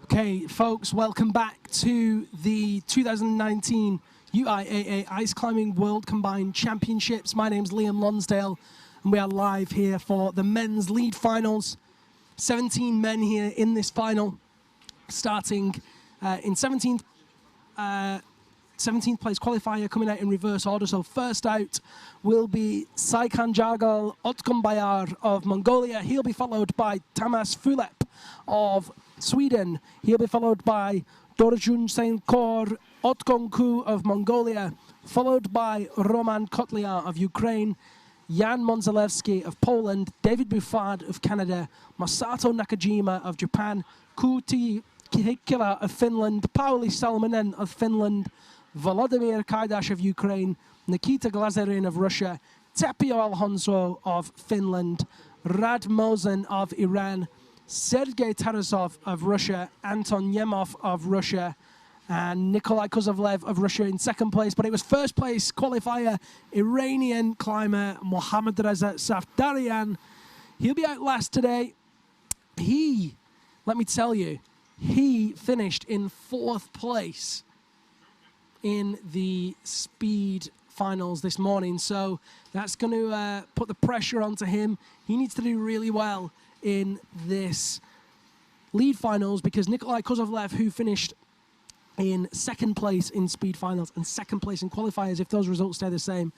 Okay, folks, welcome back to the 2019 UIAA Ice Climbing World Combined Championships. My name's Liam Lonsdale, and we are live here for the men's lead finals. 17 men here in this final, starting in 17th place qualifier, coming out in reverse order. So first out will be Saikan Jagal Otkumbayar of Mongolia. He'll be followed by Tamas Fulep of Sweden. He'll be followed by Dorjun Senkor Otkonku of Mongolia, followed by Roman Kotliar of Ukraine, Jan Monzalewski of Poland, David Buffard of Canada, Masato Nakajima of Japan, Kuti Kihikila of Finland, Pauli Salmonen of Finland, Volodymyr Kaidash of Ukraine, Nikita Glazerin of Russia, Tepio Alonso of Finland, Rad Mosen of Iran, Sergei Tarasov of Russia, Anton Yemov of Russia, and Nikolai Kozlovlev of Russia in second place. But it was first place qualifier, Iranian climber Mohammad Reza Safdarian. He'll be out last today. Let me tell you, he finished in fourth place in the speed finals this morning. So that's going to put the pressure onto him. He needs to do really well in this lead finals, because Nikolai Kozlovlev, who finished in second place in speed finals and second place in qualifiers, if those results stay the same,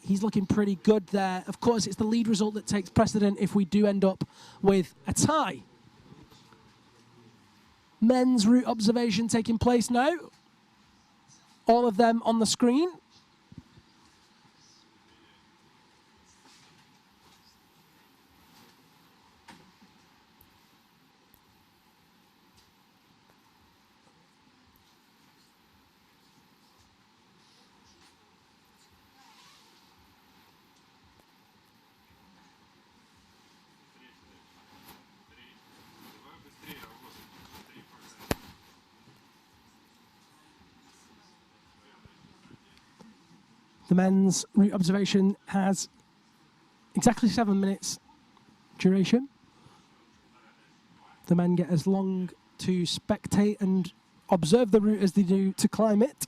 he's looking pretty good there. Of course, it's the lead result that takes precedent if we do end up with a tie. Men's route observation taking place now. All of them on the screen. The men's route observation has exactly 7 minutes duration. The men get as long to spectate and observe the route as they do to climb it.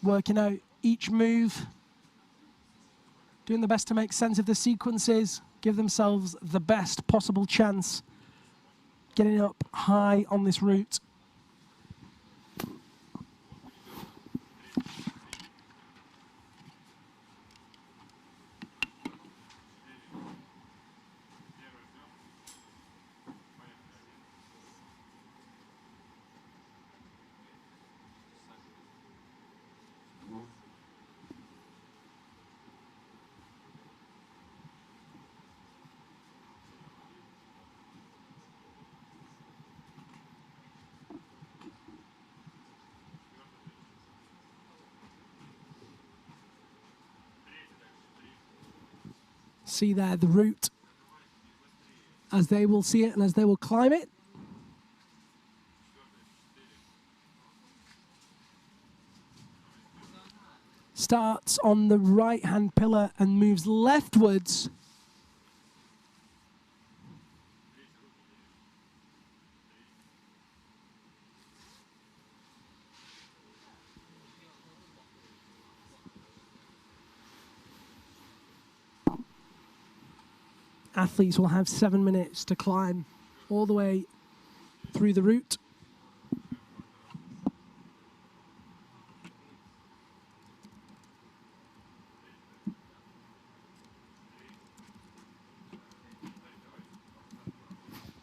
Working out each move, doing the best to make sense of the sequences, give themselves the best possible chance getting up high on this route. See there the route as they will see it and as they will climb it. Starts on the right-hand pillar and moves leftwards. Athletes will have 7 minutes to climb all the way through the route.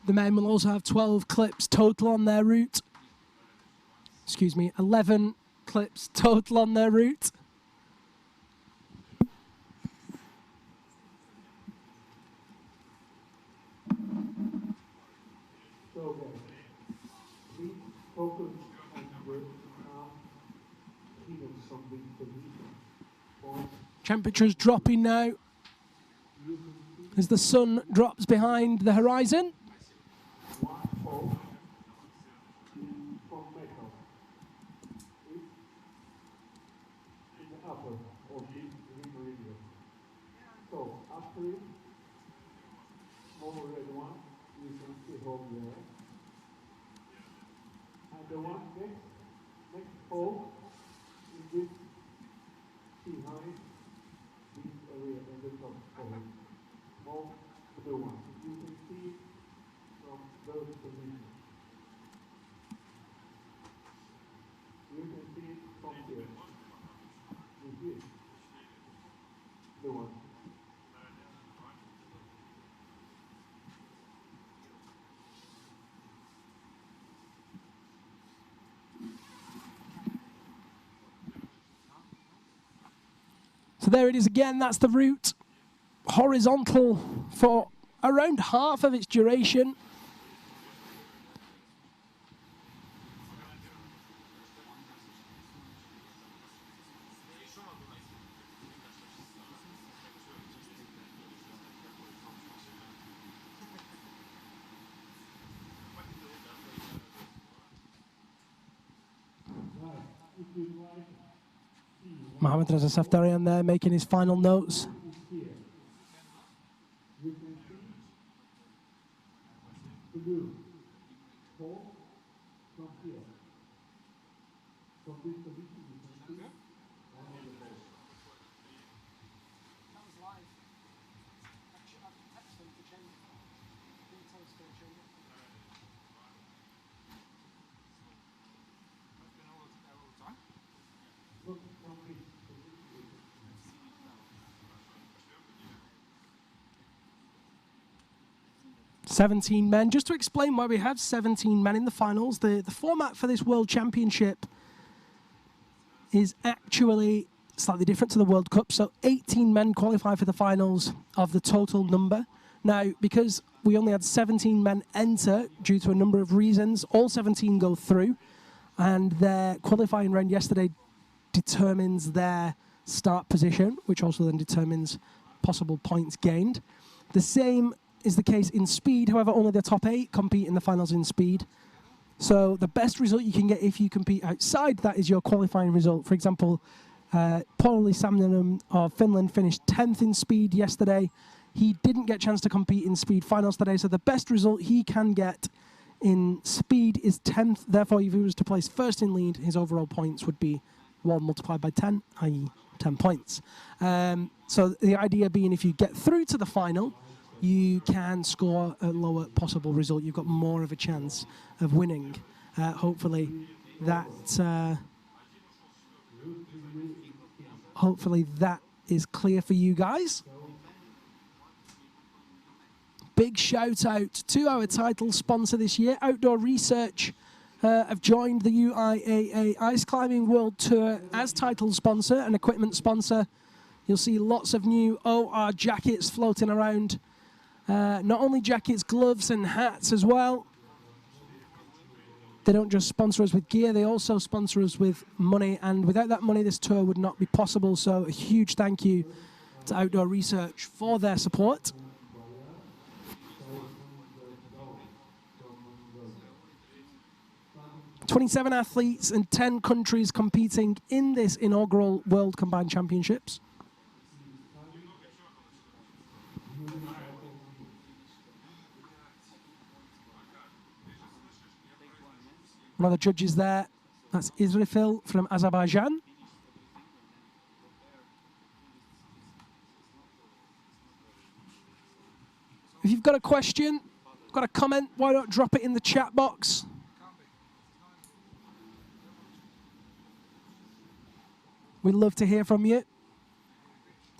The men will also have 12 clips total on their route. Excuse me, 11 clips total on their route. Temperature's dropping now. as the sun drops behind the horizon. The one next pole is this behind this area in the top pole. More blue one. You can see from those positions. You can see it from here. You see it? The one. So there it is again, that's the route. Horizontal for around half of its duration. Mohamed Reza Safdarian there making his final notes. Look from this. 17 men. Just to explain why we have 17 men in the finals, the format for this World Championship is actually slightly different to the World Cup. So 18 men qualify for the finals of the total number. Now, because we only had 17 men enter due to a number of reasons, all 17 go through, and their qualifying round yesterday determines their start position, which also then determines possible points gained. The same is the case in speed. However, only the top 8 compete in the finals in speed. So the best result you can get if you compete outside that is your qualifying result. For example, Pauli Samminen of Finland finished 10th in speed yesterday. He didn't get a chance to compete in speed finals today, so the best result he can get in speed is 10th. Therefore, if he was to place first in lead, his overall points would be 1 multiplied by 10, i.e. 10 points. So the idea being if you get through to the final, you can score a lower possible result. You've got more of a chance of winning. Hopefully that is clear for you guys. Big shout out to our title sponsor this year, Outdoor Research. Have joined the UIAA Ice Climbing World Tour as title sponsor and equipment sponsor. You'll see lots of new OR jackets floating around. Not only jackets, gloves and hats as well. They don't just sponsor us with gear, they also sponsor us with money, and without that money this tour would not be possible, so a huge thank you to Outdoor Research for their support. "27 athletes and 10 countries competing in this inaugural World Combined Championships. One of the judges there, that's Israfil from Azerbaijan. If you've got a question, got a comment, why don't drop it in the chat box. We'd love to hear from you.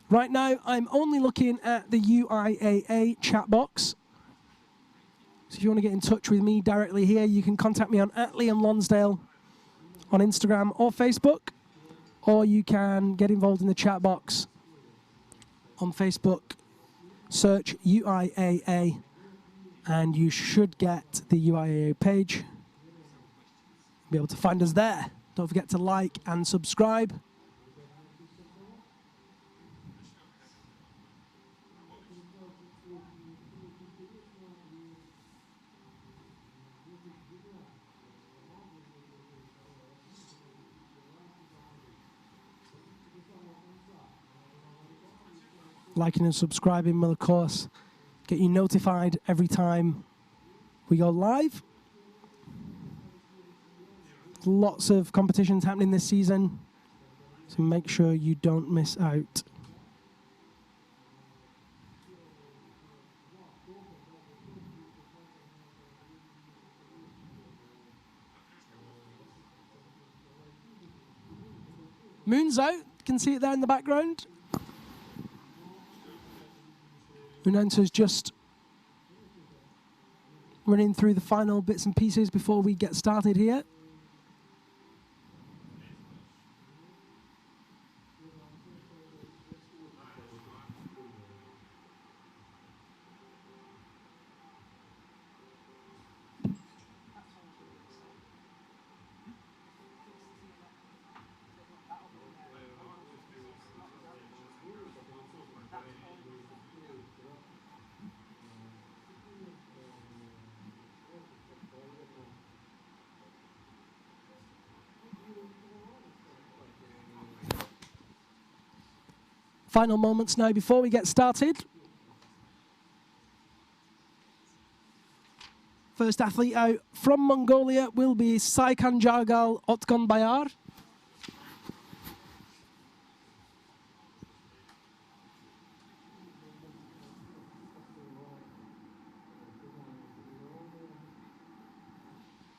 Right now, I'm only looking at the UIAA chat box. So if you want to get in touch with me directly here, you can contact me on @LiamLonsdale on Instagram or Facebook, or you can get involved in the chat box on Facebook. Search UIAA, and you should get the UIAA page. Be able to find us there. Don't forget to like and subscribe. Liking and subscribing will, of course, get you notified every time we go live. Lots of competitions happening this season, so make sure you don't miss out. Moon's out. You can see it there in the background. Unento's just running through the final bits and pieces before we get started here. Final moments now before we get started. First athlete out from Mongolia will be Saikan Jargal Otgon Bayar.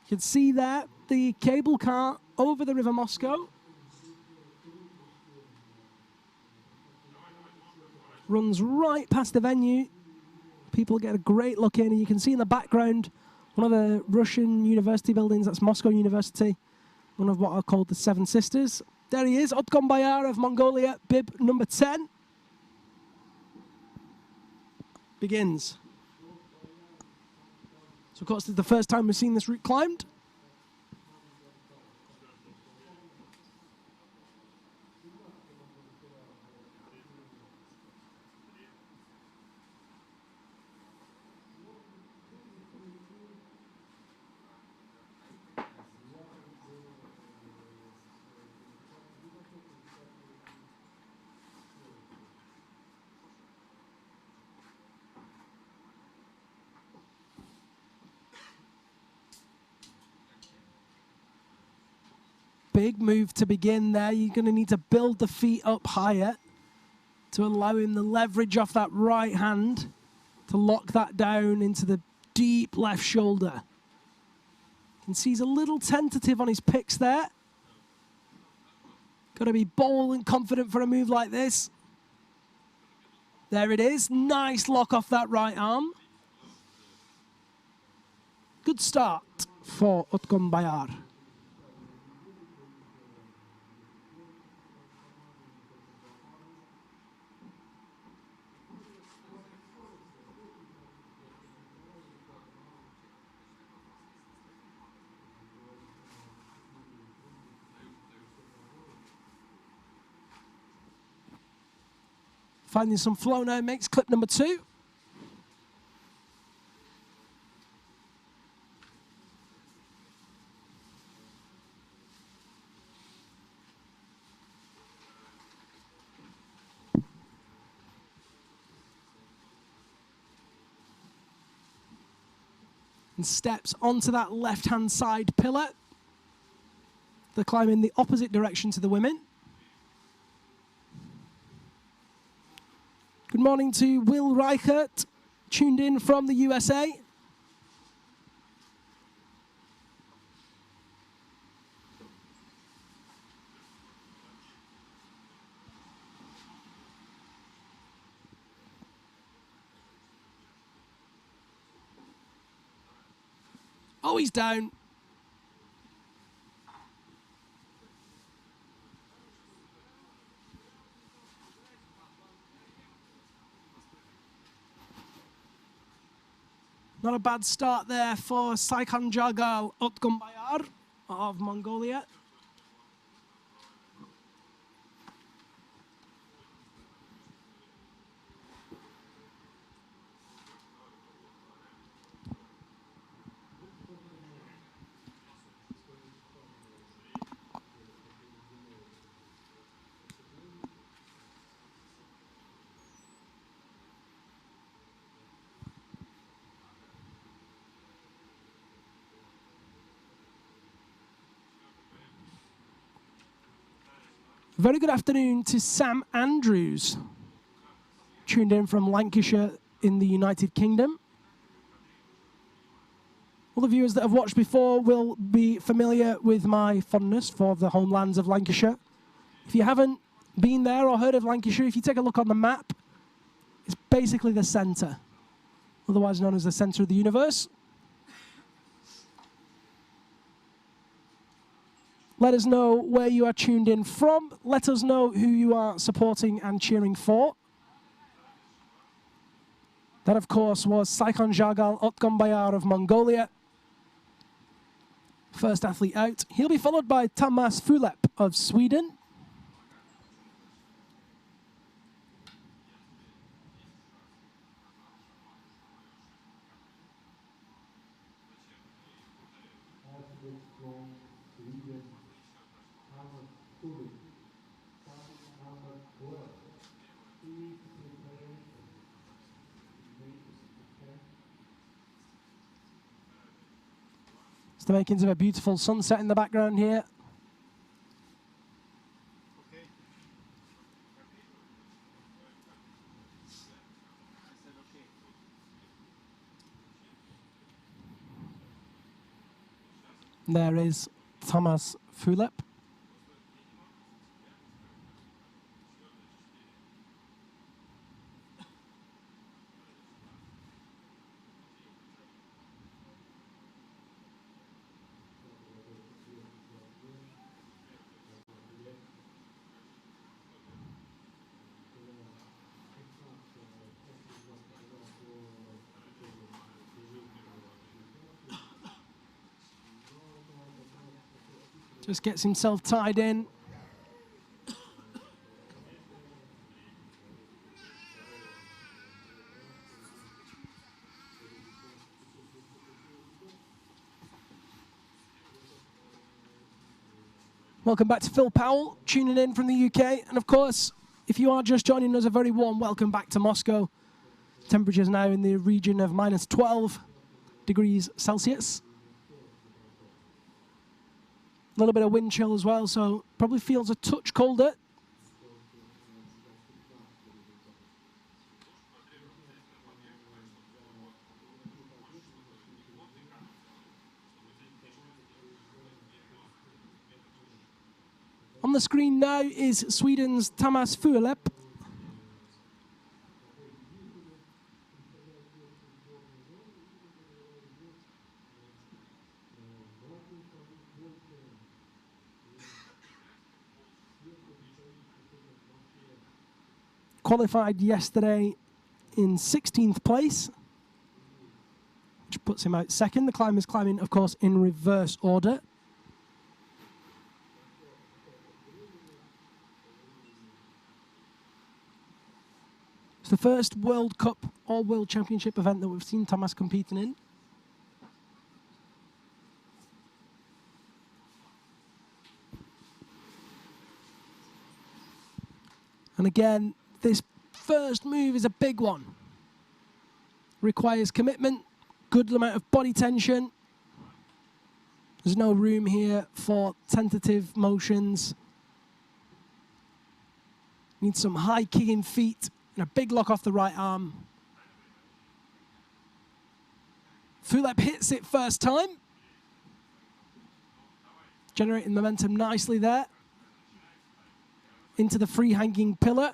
You can see there the cable car over the River Moscow. Runs right past the venue. People get a great look in, and you can see in the background one of the Russian university buildings. That's Moscow University, one of what are called the Seven Sisters. There he is, Otgon Bayar of Mongolia, bib number 10. Begins. So of course, this is the first time we've seen this route climbed. Big move to begin there. You're going to need to build the feet up higher to allow him the leverage off that right hand to lock that down into the deep left shoulder. You can see he's a little tentative on his picks there. Got to be bold and confident for a move like this. There it is. Nice lock off that right arm. Good start for Otgon Bayar. Finding some flow now makes clip number 2. And steps onto that left-hand side pillar. They're climbing the opposite direction to the women. Good morning to Will Reichert, tuned in from the USA. Oh, he's down. Not a bad start there for Saikan Jargal Otgon Bayar of Mongolia. Very good afternoon to Sam Andrews, tuned in from Lancashire in the United Kingdom. All the viewers that have watched before will be familiar with my fondness for the homelands of Lancashire. If you haven't been there or heard of Lancashire, if you take a look on the map, it's basically the centre, otherwise known as the centre of the universe. Let us know where you are tuned in from. Let us know who you are supporting and cheering for. That, of course, was Saikhan Jagal Otgonbayar of Mongolia. First athlete out. He'll be followed by Tamas Fulep of Sweden. It's the makings of a beautiful sunset in the background here. There is Tamas Fulep. Just gets himself tied in. Welcome back to Phil Powell, tuning in from the UK. And of course, if you are just joining us, a very warm welcome back to Moscow. Temperatures now in the region of minus 12 degrees Celsius. A little bit of wind chill as well, so probably feels a touch colder. On the screen now is Sweden's Tamas Fulep. Qualified yesterday in 16th place, which puts him out second. The climber's climbing, of course, in reverse order. It's the first World Cup or World Championship event that we've seen Tamas competing in. And again, this first move is a big one. Requires commitment, good amount of body tension. There's no room here for tentative motions. Needs some high kicking feet and a big lock off the right arm. Fulep hits it first time. Generating momentum nicely there. Into the free hanging pillar.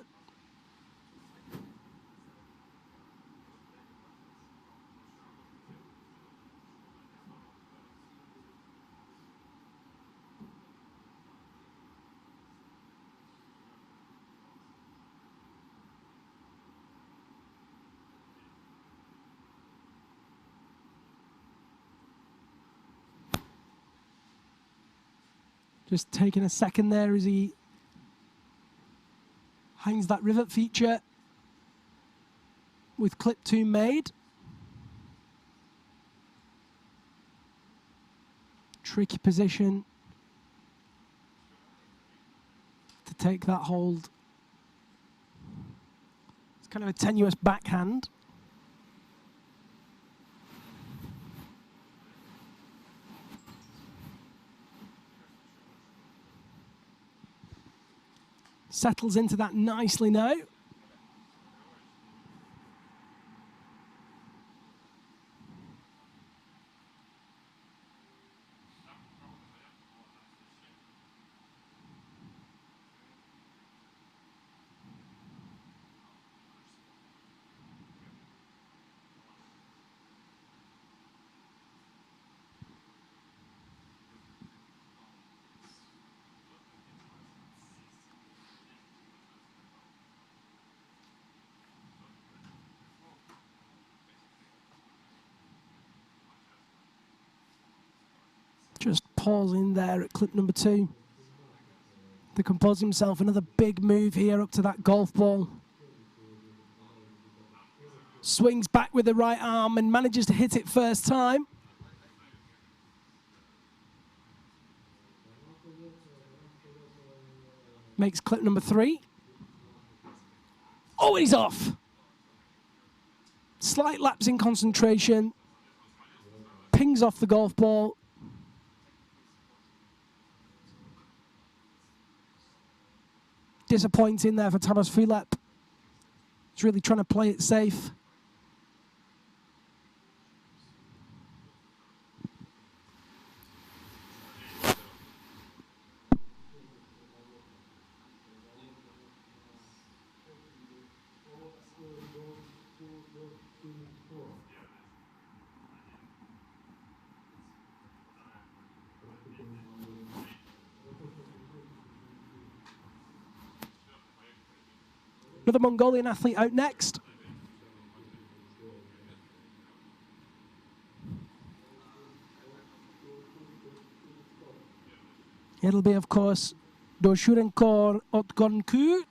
Just taking a second there as he hangs that rivet feature with clip 2 made. Tricky position to take that hold. It's kind of a tenuous backhand. Settles into that nicely now. Just pausing there at clip number 2 to compose himself. Another big move here up to that golf ball. Swings back with the right arm and manages to hit it first time. Makes clip number 3. Oh, he's off. Slight lapse in concentration. Pings off the golf ball. Disappointing there for Tamas Fulep. He's really trying to play it safe. Another Mongolian athlete out next. It'll be, of course, Doshurenkor Otgonku.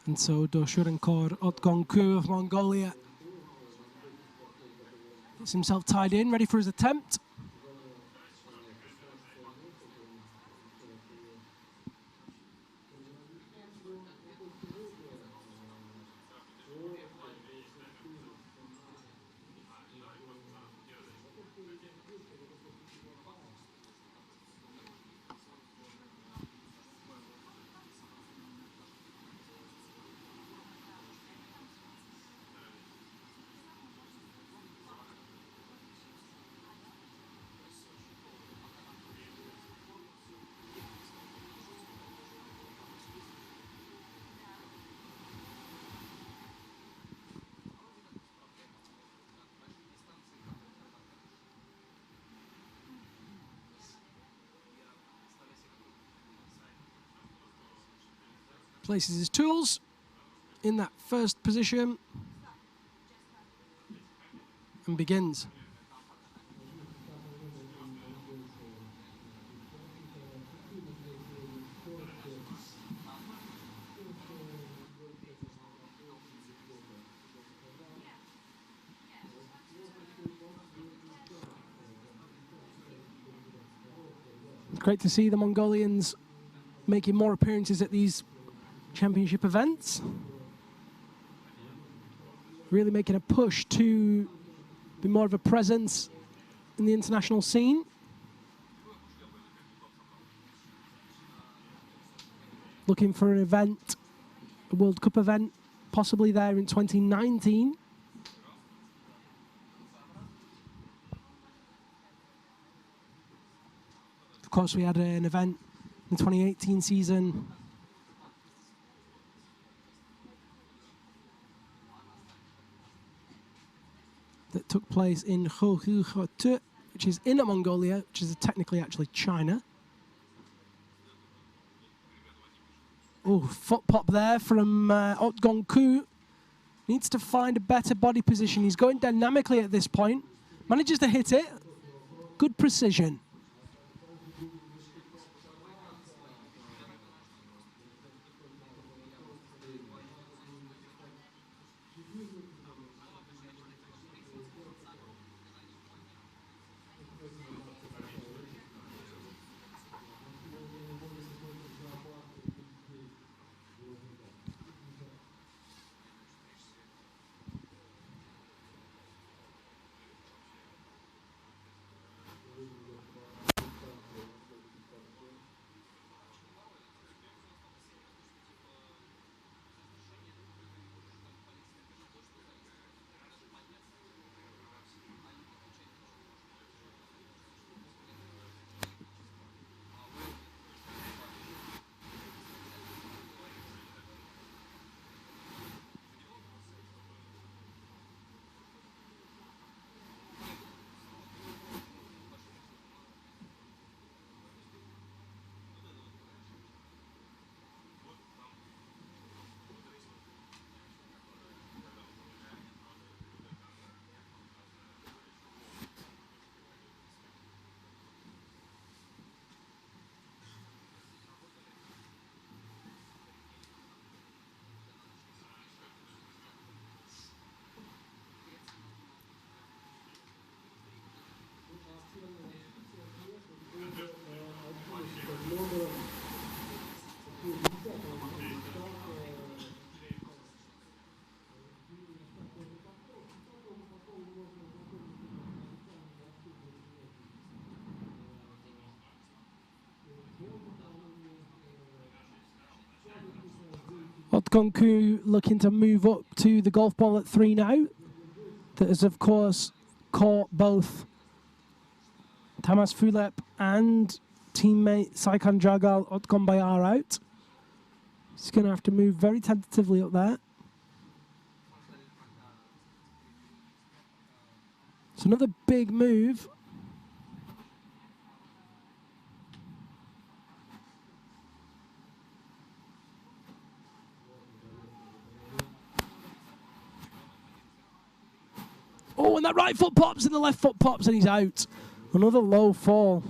And so Doshurenkor Otgonku of Mongolia gets himself tied in, ready for his attempt. Places his tools in that first position and begins. It's great to see the Mongolians making more appearances at these championship events, really making a push to be more of a presence in the international scene. Looking for an event, a World Cup event, possibly there in 2019. Of course, we had an event in the 2018 season that took place in Hohhot, which is Inner Mongolia, which is technically actually China. Oh, foot pop there from Otgongku. Needs to find a better body position. He's going dynamically at this point. Manages to hit it. Good precision. Otgongku looking to move up to the golf ball at 3 now. That has, of course, caught both Tamas Fulep and teammate Saikan Jagal Otgombayar out. He's going to have to move very tentatively up there. It's another big move. Oh, and that right foot pops and the left foot pops and he's out. Another low fall.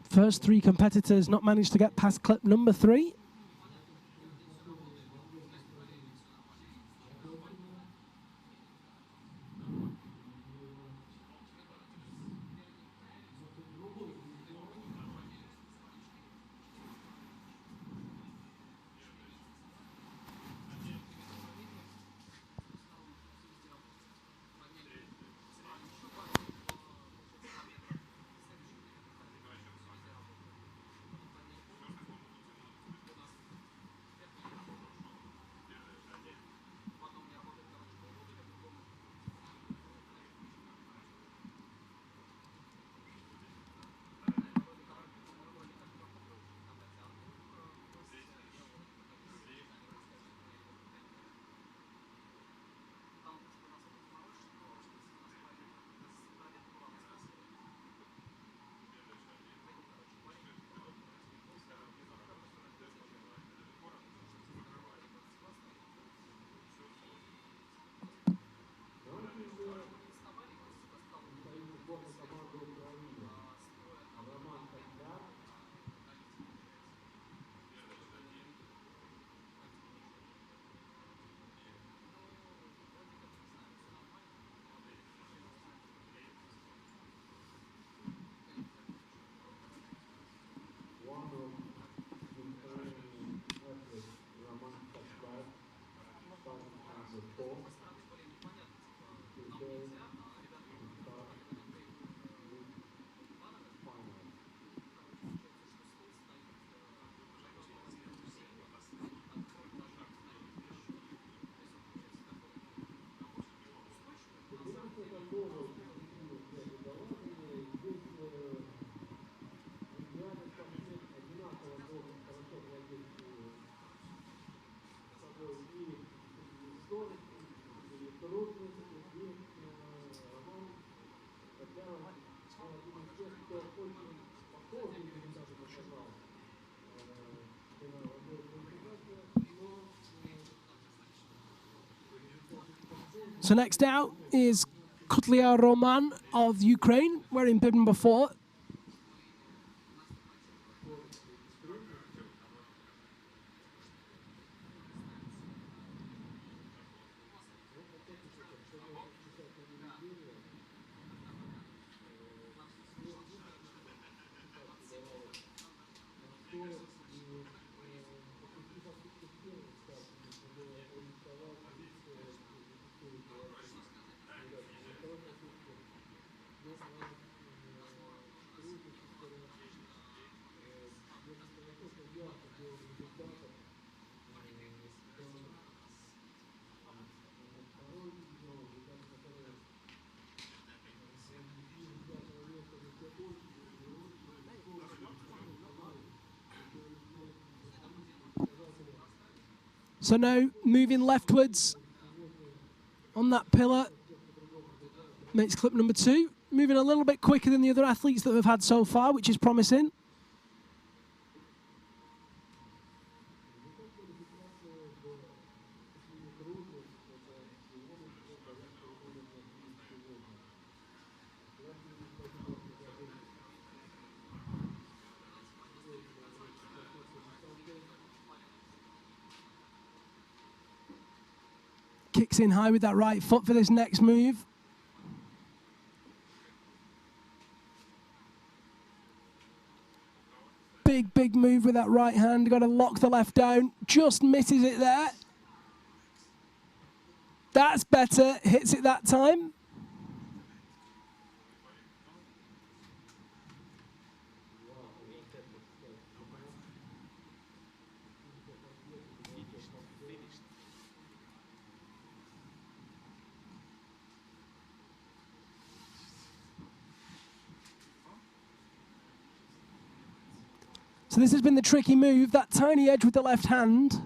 First 3 competitors not managed to get past clip number 3. So next out is Kutlia Roman of Ukraine, wearing bib number 4. So now moving leftwards on that pillar makes clip number 2. Moving a little bit quicker than the other athletes that we've had so far, which is promising. Kicks in high with that right foot for this next move. Big move with that right hand. Got to lock the left down. Just misses it there. That's better. Hits it that time. So this has been the tricky move, that tiny edge with the left hand.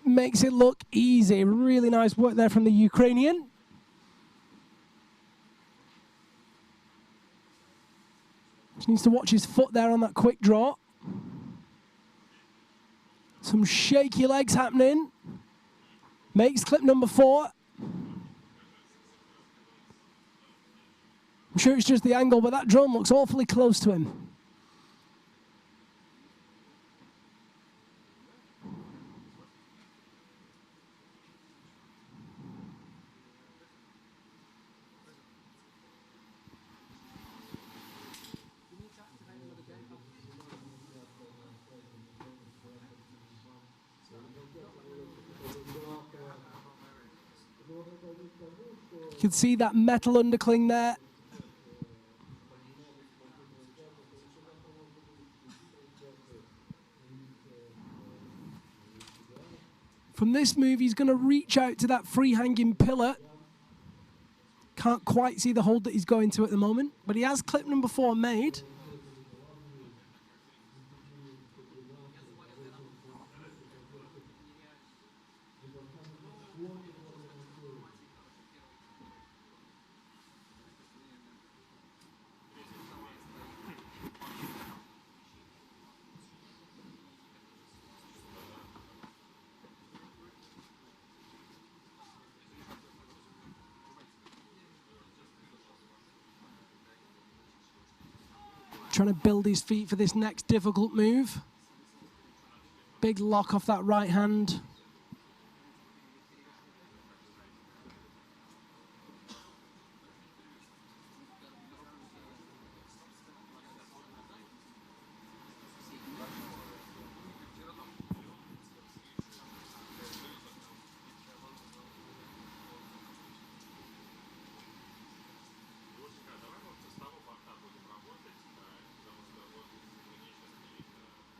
Makes it look easy. Really nice work there from the Ukrainian. Just needs to watch his foot there on that quick draw. Some shaky legs happening. Makes clip number 4. I'm sure it's just the angle, but that drone looks awfully close to him. You can see that metal undercling there. From this move, he's going to reach out to that free hanging pillar. Can't quite see the hold that he's going to at the moment, but he has clip number 4 made. Trying to build his feet for this next difficult move. Big lock off that right hand.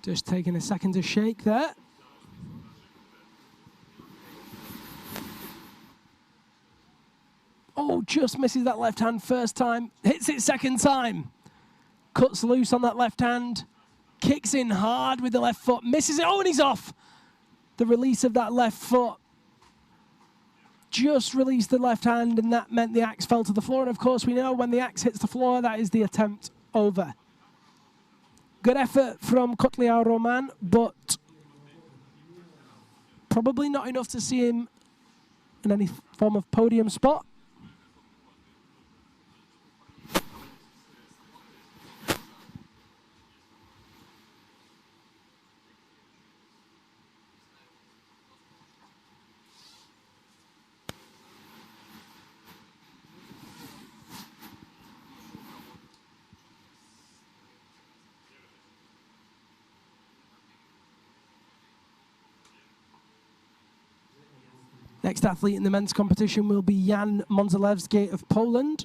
Just taking a second to shake there. Oh, just misses that left hand first time. Hits it second time. Cuts loose on that left hand. Kicks in hard with the left foot. Misses it. Oh, and he's off. The release of that left foot. Just released the left hand, and that meant the axe fell to the floor. And of course, we know when the axe hits the floor, that is the attempt over. Good effort from Kotliar Roman, but probably not enough to see him in any form of podium spot. Next athlete in the men's competition will be Jan Monzelewski of Poland.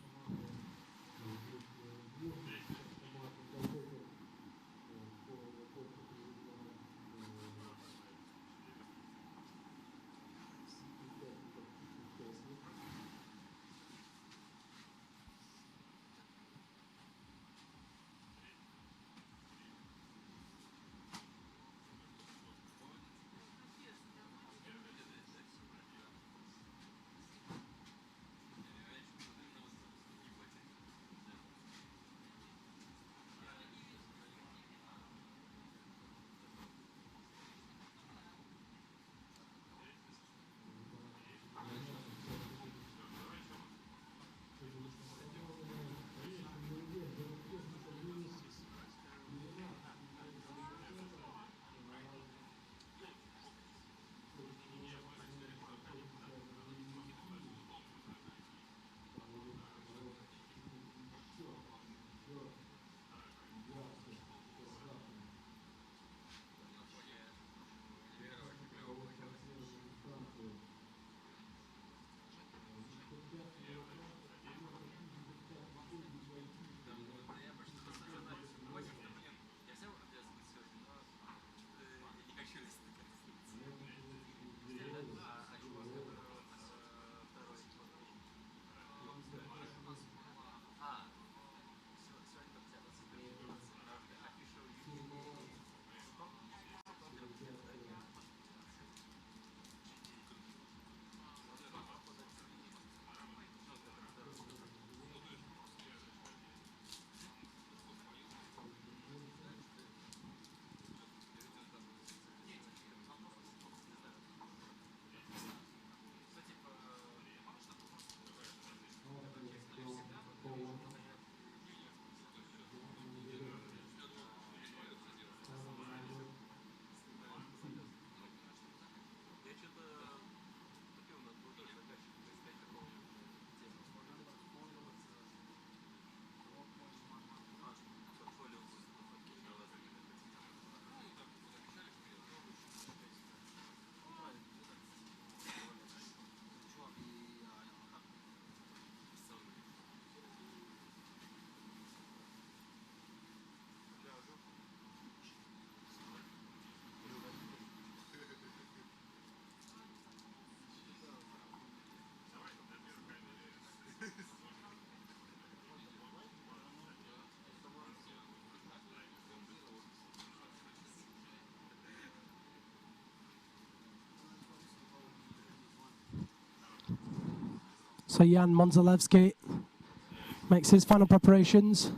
So Jan Monzelewski makes his final preparations.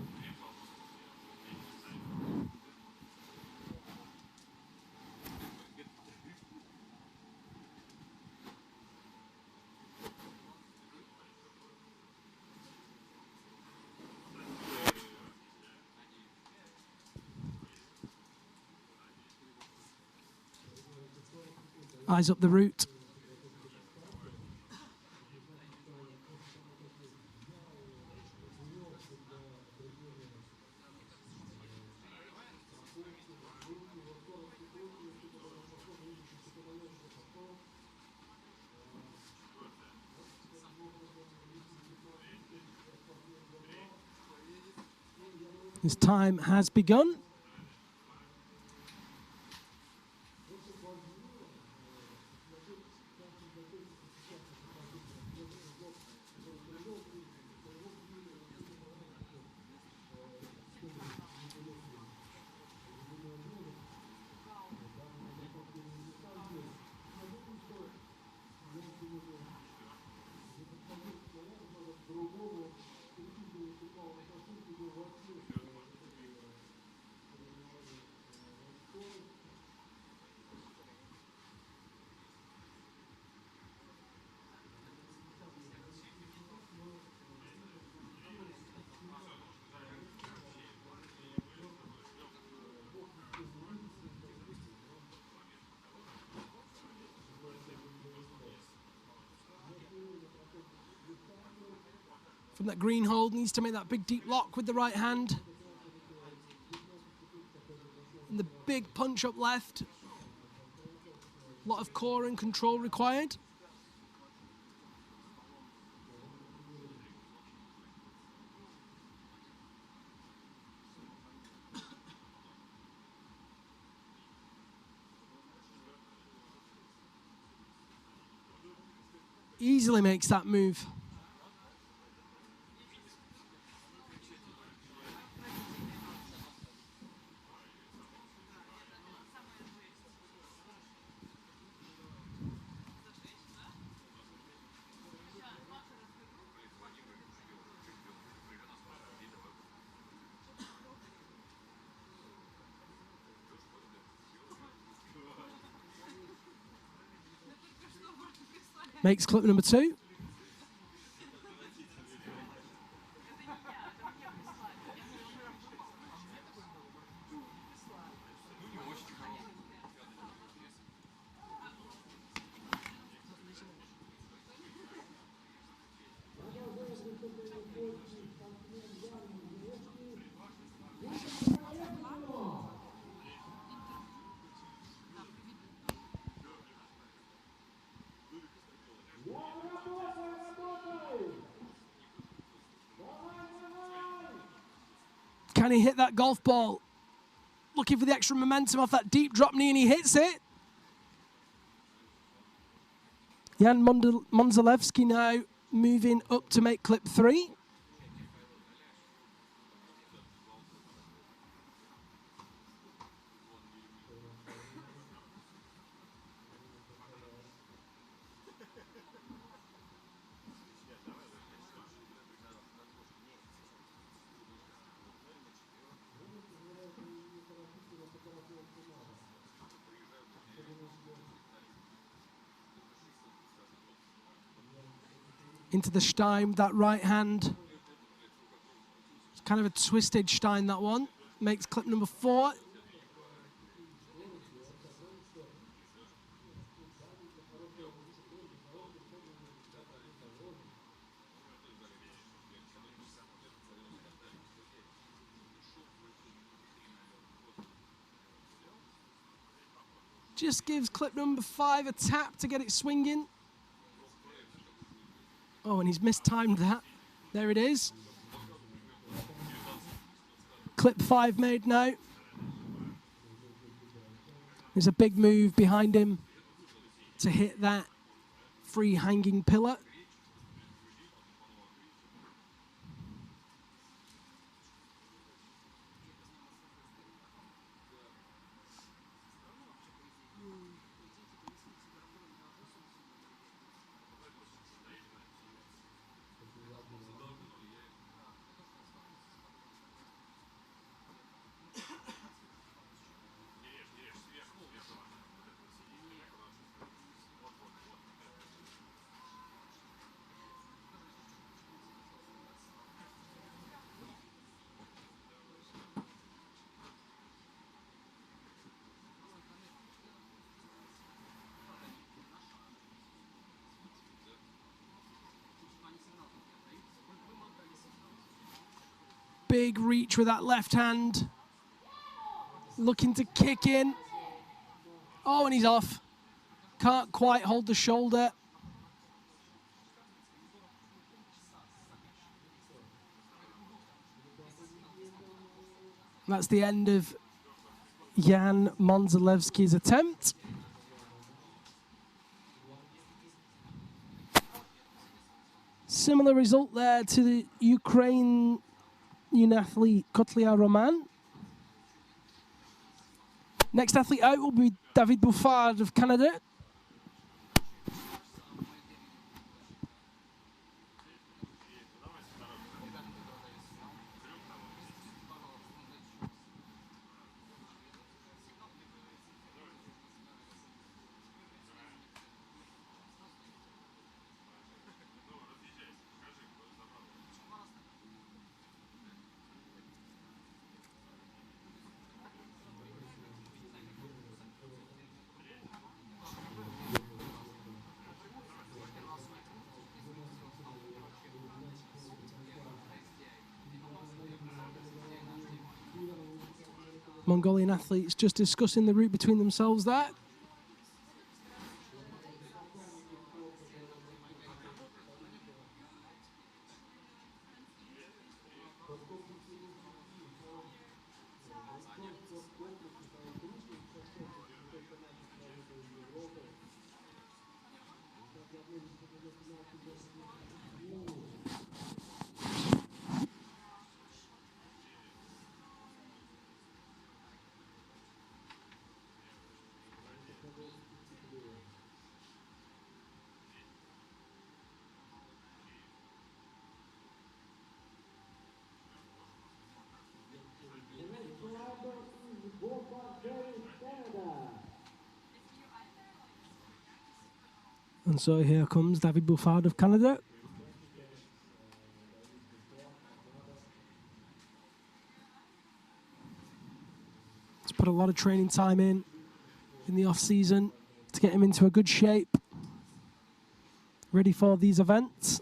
Eyes up the route. His time has begun. from that green hold, needs to make that big deep lock with the right hand. And the big punch up left. A lot of core and control required. Easily makes that move. Makes clip number 2. Can he hit that golf ball? Looking for the extra momentum off that deep drop knee, and he hits it. Jan Monzalewski now moving up to make clip 3. Into the Stein, that right hand. It's kind of a twisted Stein, that one. Makes clip number 4. Just gives clip number 5 a tap to get it swinging. Oh, and he's mistimed that. There it is. Clip 5 made now. There's a big move behind him to hit that free hanging pillar. Big reach with that left hand. Looking to kick in. Oh, and he's off. Can't quite hold the shoulder. That's the end of Jan Monzalewski's attempt. Similar result there to the Ukrainian athlete Kotlia Roman. Next athlete out will be David Buffard of Canada. Mongolian athletes just discussing the route between themselves there. And so here comes David Buffard of Canada. He's put a lot of training time in the off-season to get him into a good shape, ready for these events.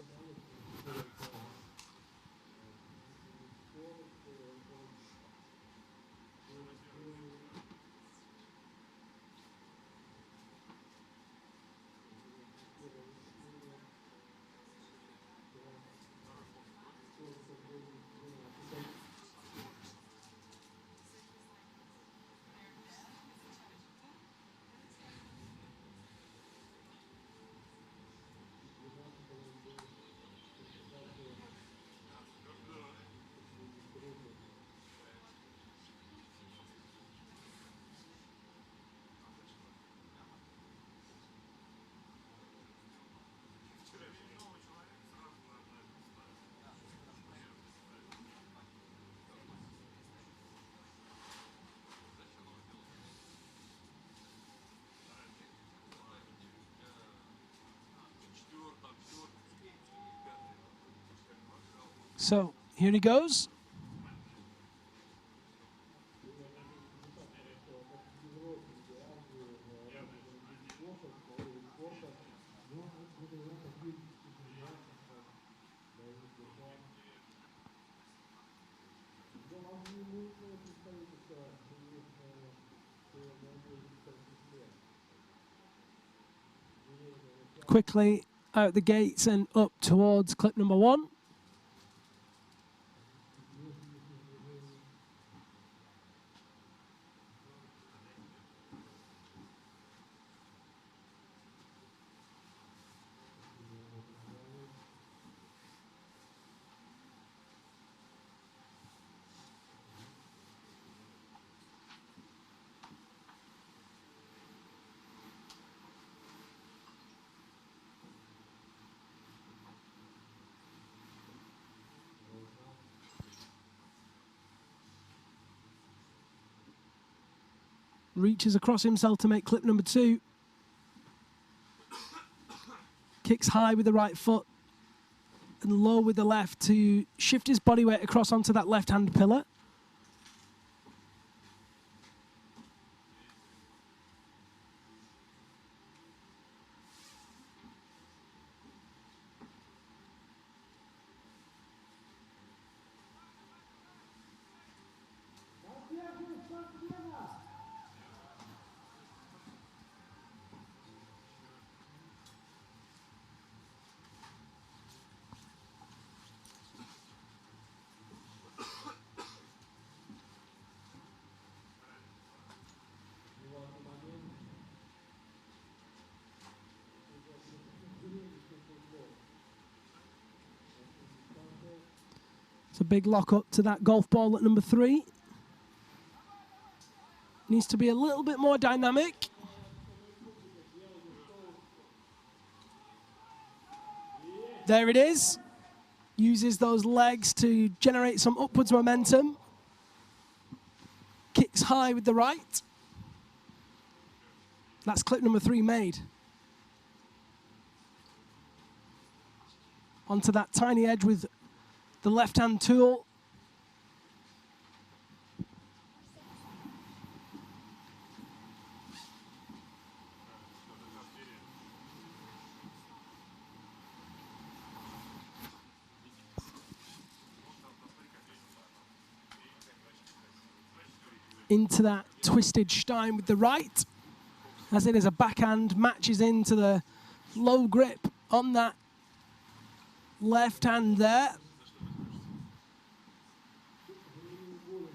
So here he goes. Quickly out the gates and up towards clip number 1. Reaches across himself to make clip number 2. Kicks high with the right foot and low with the left to shift his body weight across onto that left-hand pillar. It's a big lock up to that golf ball at number 3. Needs to be a little bit more dynamic. There it is. Uses those legs to generate some upwards momentum. Kicks high with the right. That's clip number 3 made. Onto that tiny edge with the left-hand tool. into that twisted Stein with the right. As it is a backhand, matches into the low grip on that left hand there.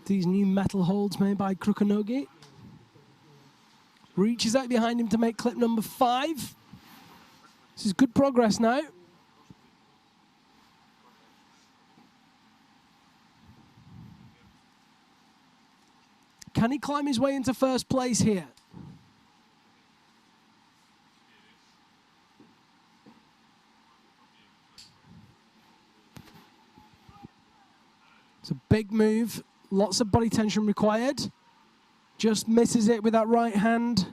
These new metal holds made by Krukanogi. Reaches out behind him to make clip number 5. This is good progress now. Can he climb his way into first place here? It's a big move. Lots of body tension required. Just misses it with that right hand.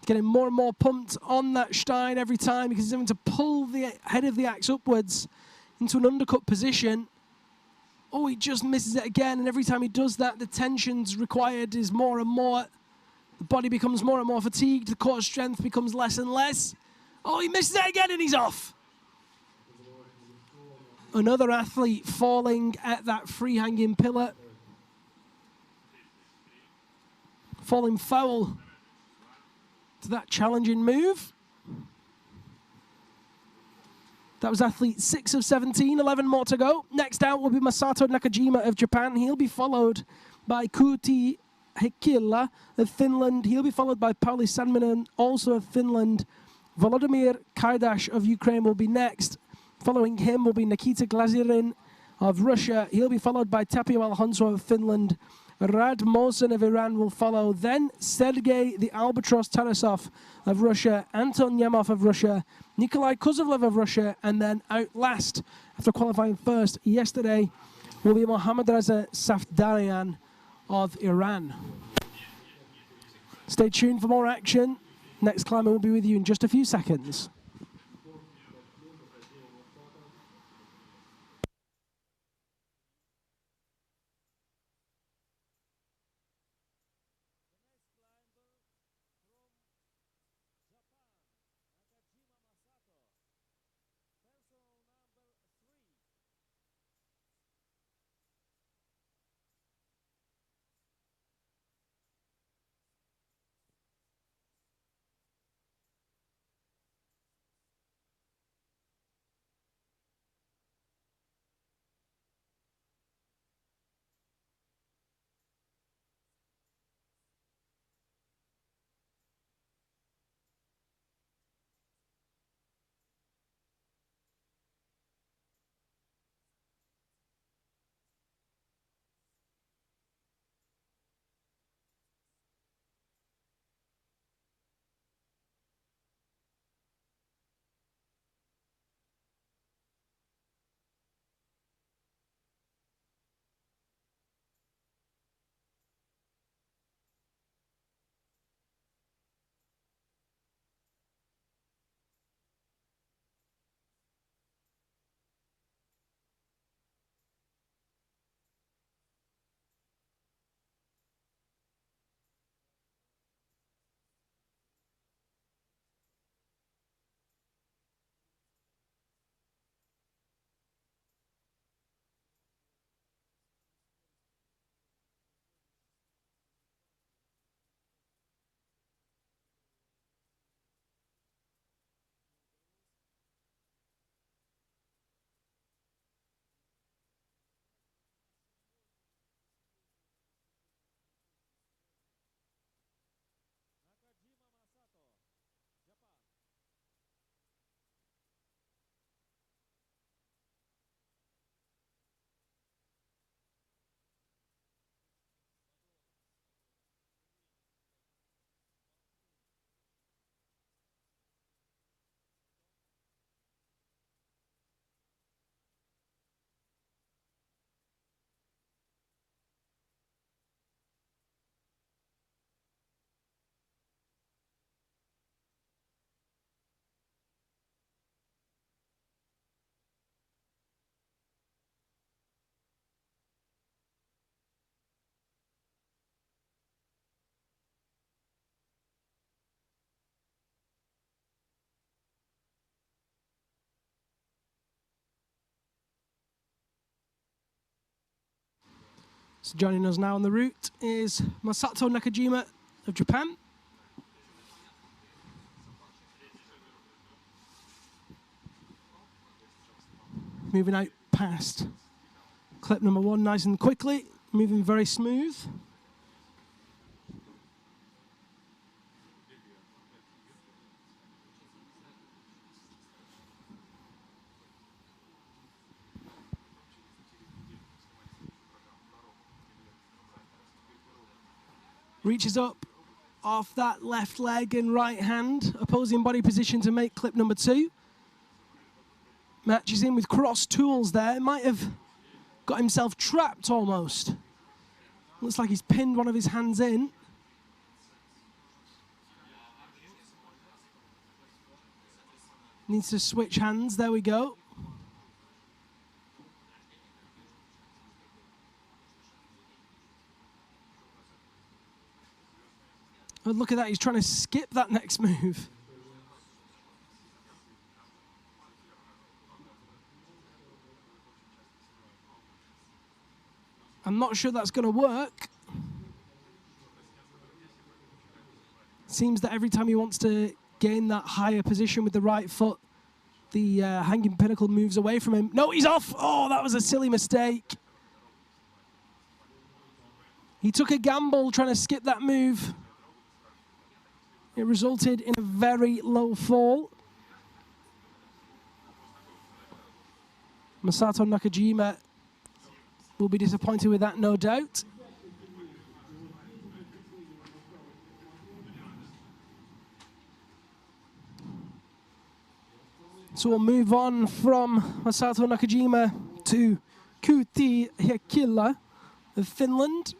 Getting more and more pumped on that Stein every time because he's having to pull the head of the axe upwards into an undercut position. Oh, he just misses it again, and every time he does that, the tensions required is more and more. The body becomes more and more fatigued, the core strength becomes less and less. Oh, he misses it again, and he's off. Another athlete falling at that free-hanging pillar. Falling foul to that challenging move. That was athlete 6 of 17, 11 more to go. Next out will be Masato Nakajima of Japan. He'll be followed by Kuti Heikkilä of Finland. He'll be followed by Pauli Sandminen, also of Finland. Volodymyr Kaidash of Ukraine will be next. Following him will be Nikita Glazirin of Russia. He'll be followed by Tapio Alonso of Finland. Rad Mohsen of Iran will follow. Then Sergei the Albatross Tarasov of Russia, Anton Yemov of Russia, Nikolai Kuzovlev of Russia, and then out last, after qualifying first yesterday, will be Mohammad Reza Safdarian of Iran. Stay tuned for more action. Next climber will be with you in just a few seconds. So joining us now on the route is Masato Nakajima of Japan. Moving out past clip number 1 nice and quickly, moving very smooth. Reaches up off that left leg and right hand, opposing body position to make clip number 2. Matches in with cross tools there. Might have got himself trapped almost. Looks like he's pinned one of his hands in. Needs to switch hands. There we go. Oh, look at that. He's trying to skip that next move. I'm not sure that's going to work. Seems that every time he wants to gain that higher position with the right foot, the hanging pinnacle moves away from him. No, he's off. Oh, that was a silly mistake. He took a gamble trying to skip that move. It resulted in a very low fall. Masato Nakajima will be disappointed with that, no doubt. So we'll move on from Masato Nakajima to Kuti Heikkilä of Finland.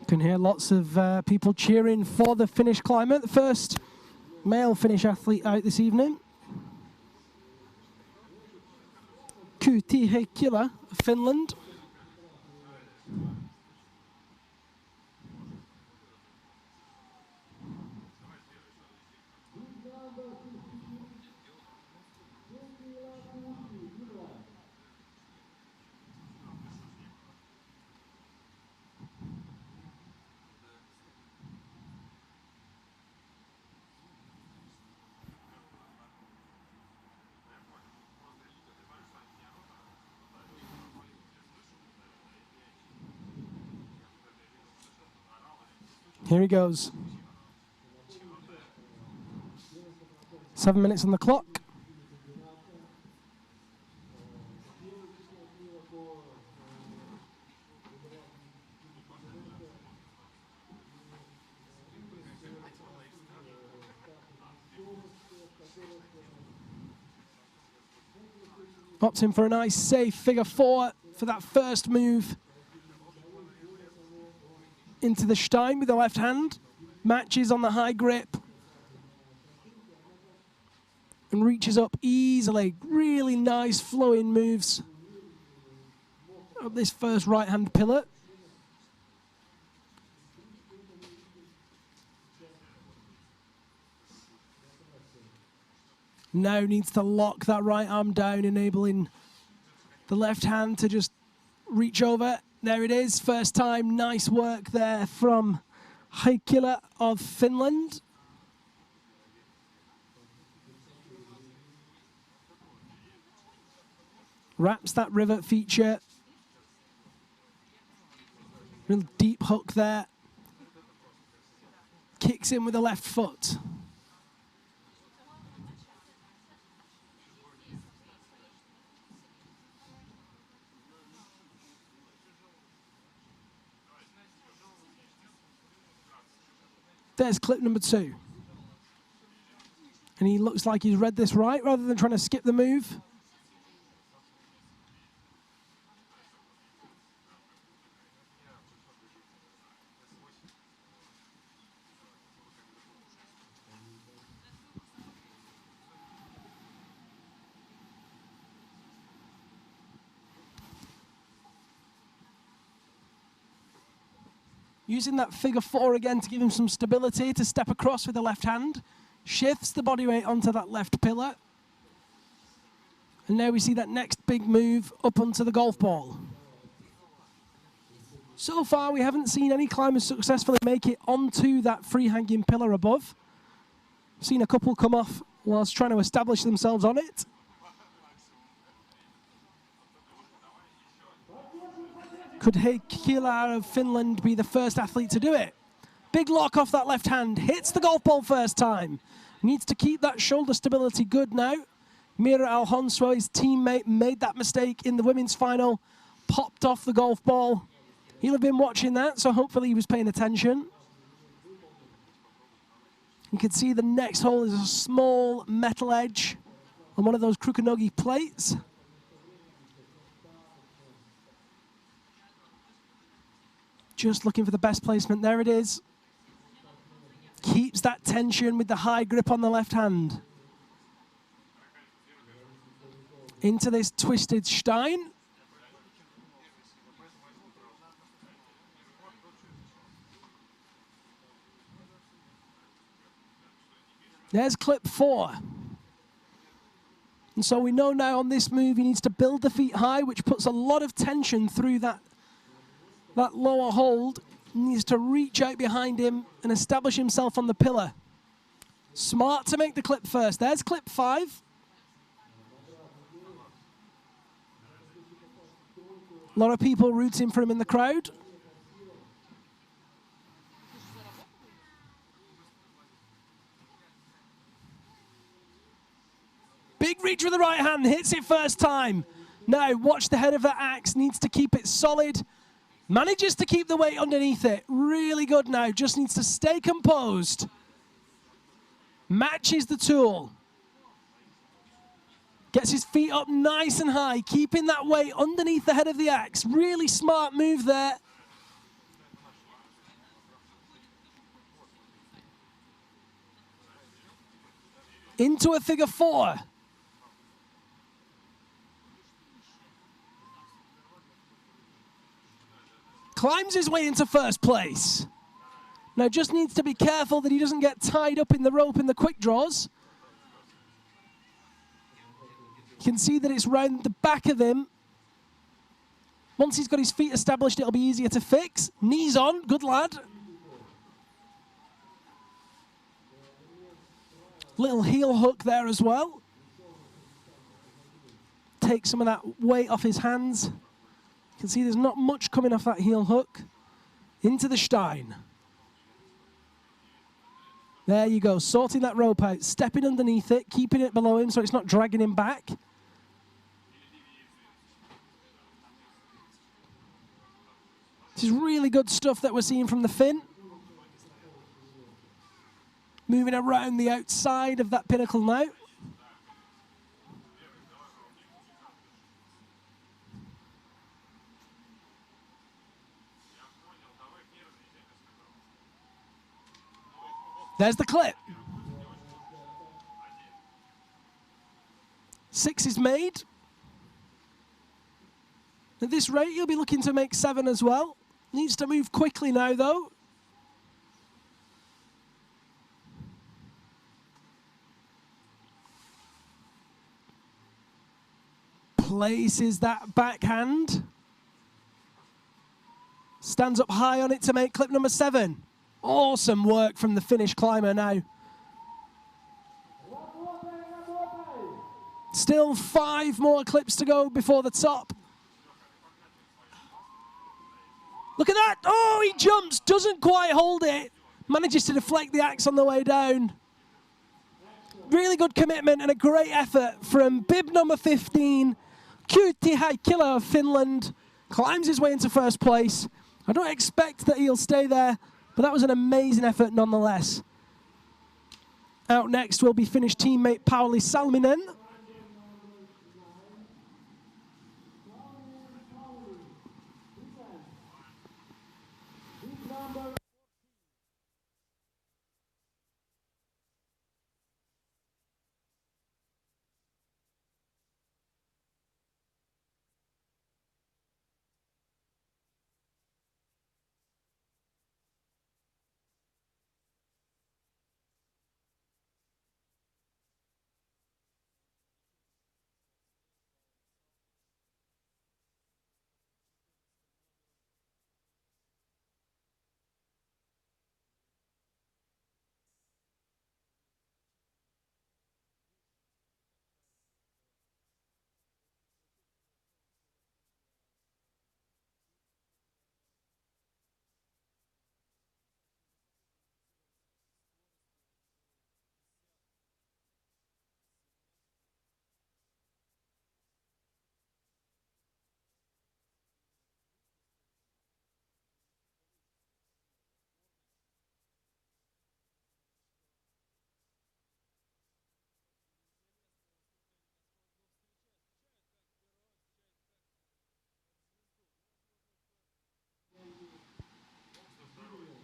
Can hear lots of people cheering for the Finnish climber, the first male Finnish athlete out this evening. Kuti Heikkilä, Finland. Here he goes. 7 minutes on the clock. Opting for a nice safe figure 4 for that first move into the Stein with the left hand. Matches on the high grip. And reaches up easily. Really nice flowing moves up this first right hand pillar. Now needs to lock that right arm down, enabling the left hand to just reach over. There it is, first time. Nice work there from Heikkilä of Finland. Wraps that rivet feature. Real deep hook there. kicks in with the left foot. There's clip number 2. And he looks like he's read this right rather than trying to skip the move. Using that figure 4 again to give him some stability to step across with the left hand. Shifts the body weight onto that left pillar. And now we see that next big move up onto the golf ball. So far, we haven't seen any climbers successfully make it onto that free hanging pillar above. We've seen a couple come off whilst trying to establish themselves on it. Could Heikkilä of Finland be the first athlete to do it? Big lock off that left hand, hits the golf ball first time. Needs to keep that shoulder stability good now. Mira Alhonswo, his teammate, made that mistake in the women's final, popped off the golf ball. He'll have been watching that, so hopefully he was paying attention. You can see the next hole is a small metal edge on one of those Krukonogi plates. Just looking for the best placement. There it is. Keeps that tension with the high grip on the left hand. Into this twisted Stein. There's clip 4. And so we know now on this move he needs to build the feet high, which puts a lot of tension through that lower hold. He needs to reach out behind him and establish himself on the pillar. Smart to make the clip first. There's clip 5. A lot of people rooting for him in the crowd. Big reach with the right hand, hits it first time. Now watch the head of that axe, needs to keep it solid. Manages to keep the weight underneath it. Really good now, just needs to stay composed. Matches the tool. Gets his feet up nice and high, keeping that weight underneath the head of the axe. Really smart move there. Into a figure 4. Climbs his way into first place. Now just needs to be careful that he doesn't get tied up in the rope in the quick draws. You can see that it's round the back of him. Once he's got his feet established, it'll be easier to fix. Knees on, good lad. Little heel hook there as well. Take some of that weight off his hands. You can see there's not much coming off that heel hook. Into the Stein. There you go, sorting that rope out, stepping underneath it, keeping it below him so it's not dragging him back. This is really good stuff that we're seeing from the Finn. Moving around the outside of that pinnacle now. There's the clip. 6 is made. At this rate, you'll be looking to make 7 as well. Needs to move quickly now, though. Places that backhand. Stands up high on it to make clip number 7. Awesome work from the Finnish climber now. Still 5 more clips to go before the top. Look at that. Oh, he jumps, doesn't quite hold it. Manages to deflect the axe on the way down. Really good commitment and a great effort from bib number 15, Kyyti Heikkilä of Finland. Climbs his way into first place. I don't expect that he'll stay there, but that was an amazing effort nonetheless. Out next will be Finnish teammate Pauli Salminen.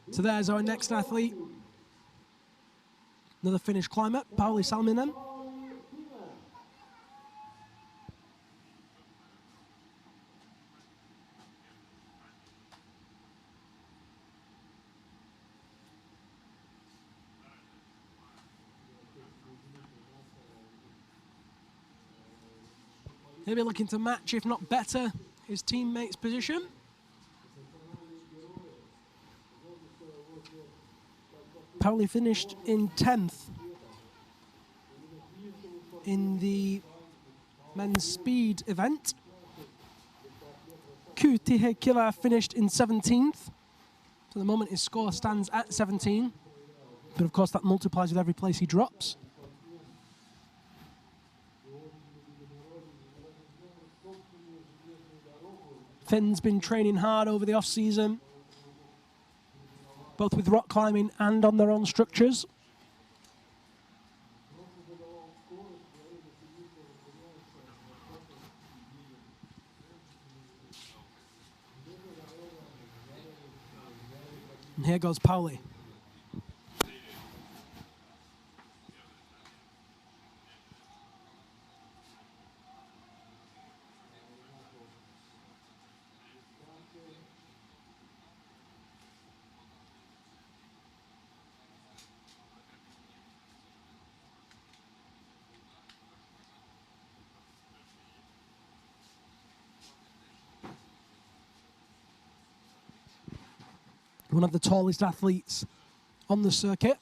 So there's our next athlete. Another Finnish climber, Pauli Salminen. Maybe looking to match, if not better, his teammate's position. Pauli finished in 10th in the men's speed event. Kyyti Heikkilä finished in 17th. So the moment his score stands at 17. But of course that multiplies with every place he drops. Finn's been training hard over the off-season, both with rock climbing and on their own structures. And here goes Pauli. One of the tallest athletes on the circuit.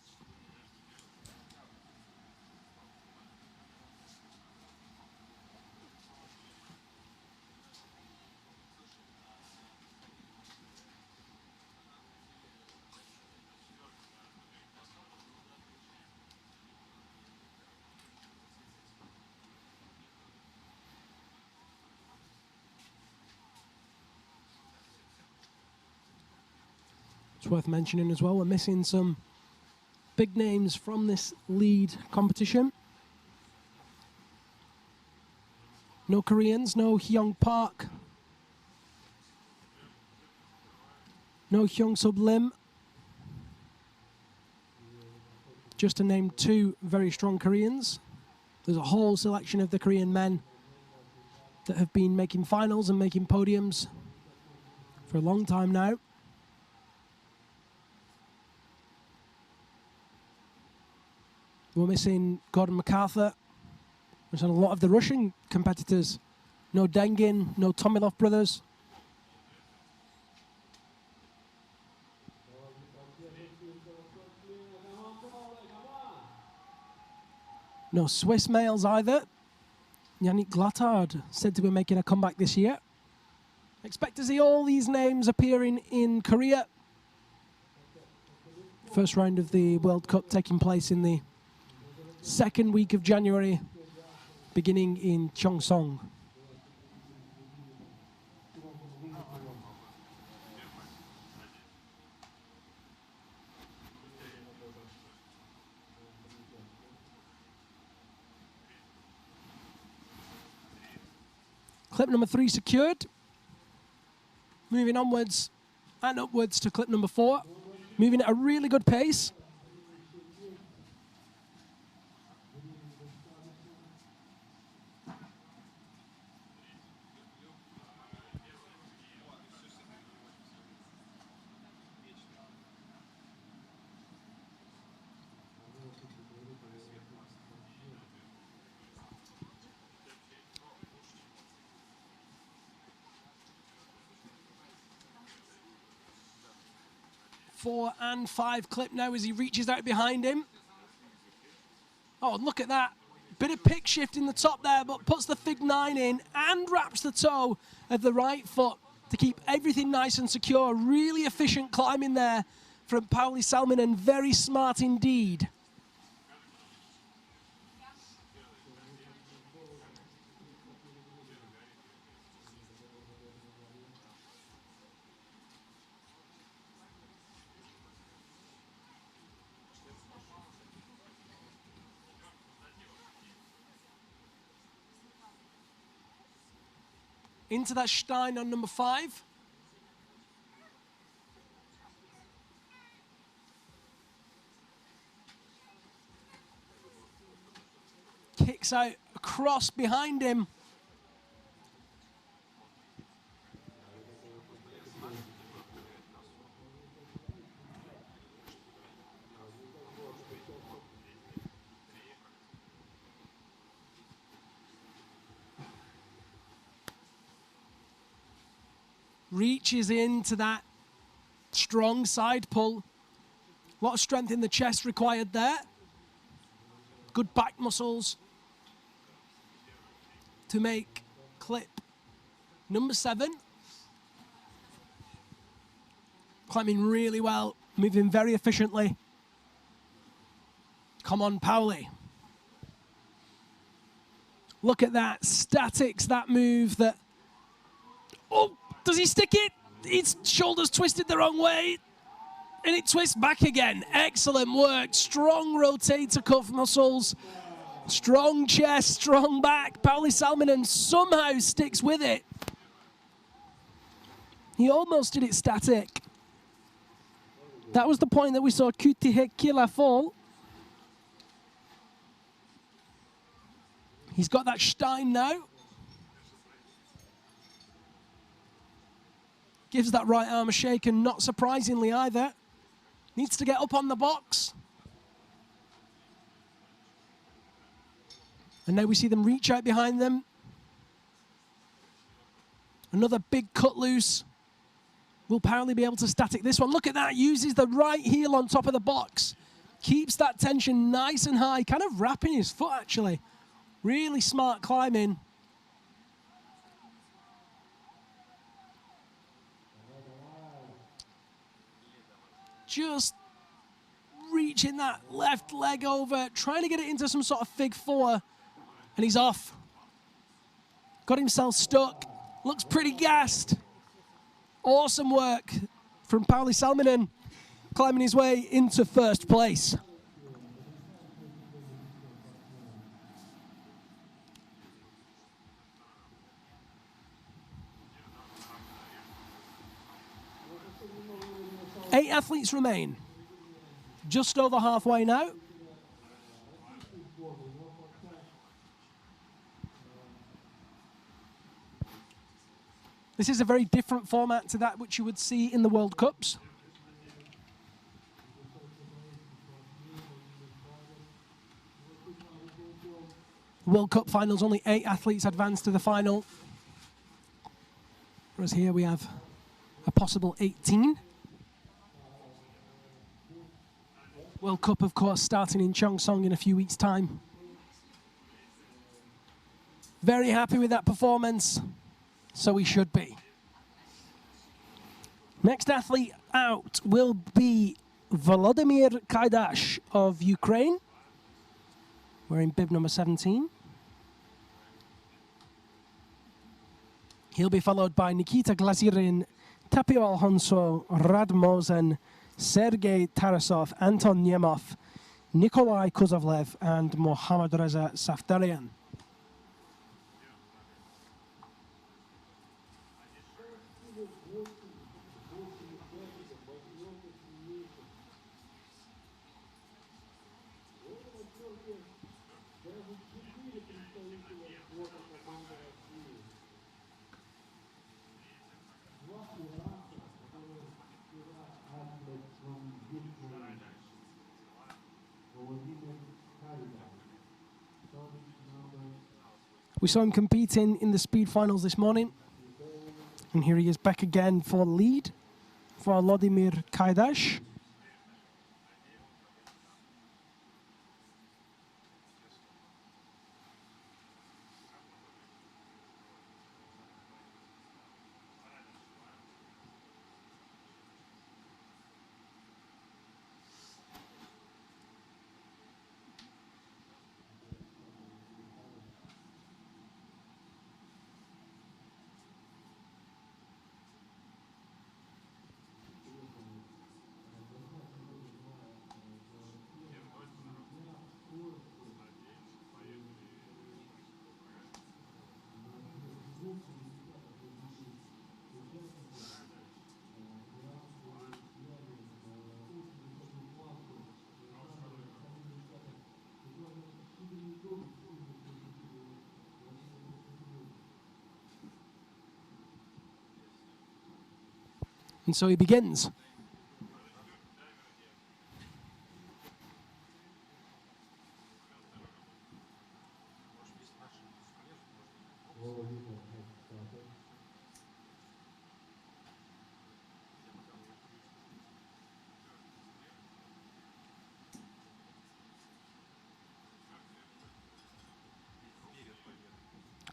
It's worth mentioning as well, we're missing some big names from this lead competition. No Koreans, no Hyung Park, no Hyung Sub Lim. Just to name two very strong Koreans. There's a whole selection of the Korean men that have been making finals and making podiums for a long time now. We're missing Gordon MacArthur. There's a lot of the Russian competitors. No Dengin, no Tomilov brothers. No Swiss males either. Yannick Glattard said to be making a comeback this year. Expect to see all these names appearing in Korea. First round of the World Cup taking place in the second week of January, beginning in Cheongsong. Clip number 3 secured. Moving onwards and upwards to clip number 4. Moving at a really good pace. Four and 5 clip now as he reaches out behind him. Oh, look at that. Bit of pick shift in the top there, but puts the Fig 9 in and wraps the toe of the right foot to keep everything nice and secure. Really efficient climbing there from Pauli Salminen. Very smart indeed. Into that Stein on number 5. Kicks out across behind him. Reaches into that strong side pull. A lot of strength in the chest required there. Good back muscles to make clip number 7. Climbing really well, moving very efficiently. Come on, Pauli. Look at that, statics, that move that... Oh! Does he stick it? His shoulders twisted the wrong way. And it twists back again. Excellent work. Strong rotator cuff muscles. Strong chest, strong back. Pauli Salminen somehow sticks with it. He almost did it static. That was the point that we saw Kutihekila fall. He's got that Stein now. Gives that right arm a shake, and not surprisingly either. Needs to get up on the box. And now we see them reach out behind them. Another big cut loose. Will Pauli be able to static this one? Look at that, uses the right heel on top of the box. Keeps that tension nice and high, kind of wrapping his foot actually. Really smart climbing. Just reaching that left leg over, trying to get it into some sort of Fig 4, and he's off. Got himself stuck, looks pretty gassed. Awesome work from Pauli Salminen, climbing his way into first place. Eight athletes remain. Just over halfway now. This is a very different format to that which you would see in the World Cups. World Cup finals, only 8 athletes advance to the final. Whereas here we have a possible 18. World Cup, of course, starting in Cheongsong in a few weeks' time. Very happy with that performance, so we should be. Next athlete out will be Volodymyr Kaidash of Ukraine, wearing bib number 17. He'll be followed by Nikita Glazirin, Tapio Alonso, Radmosen, Sergei Tarasov, Anton Nemov, Nikolai Kuzovlev, and Mohammad Reza Safdarian. We saw him competing in the speed finals this morning. And here he is back again for lead for Volodymyr Kaidash. And so he begins.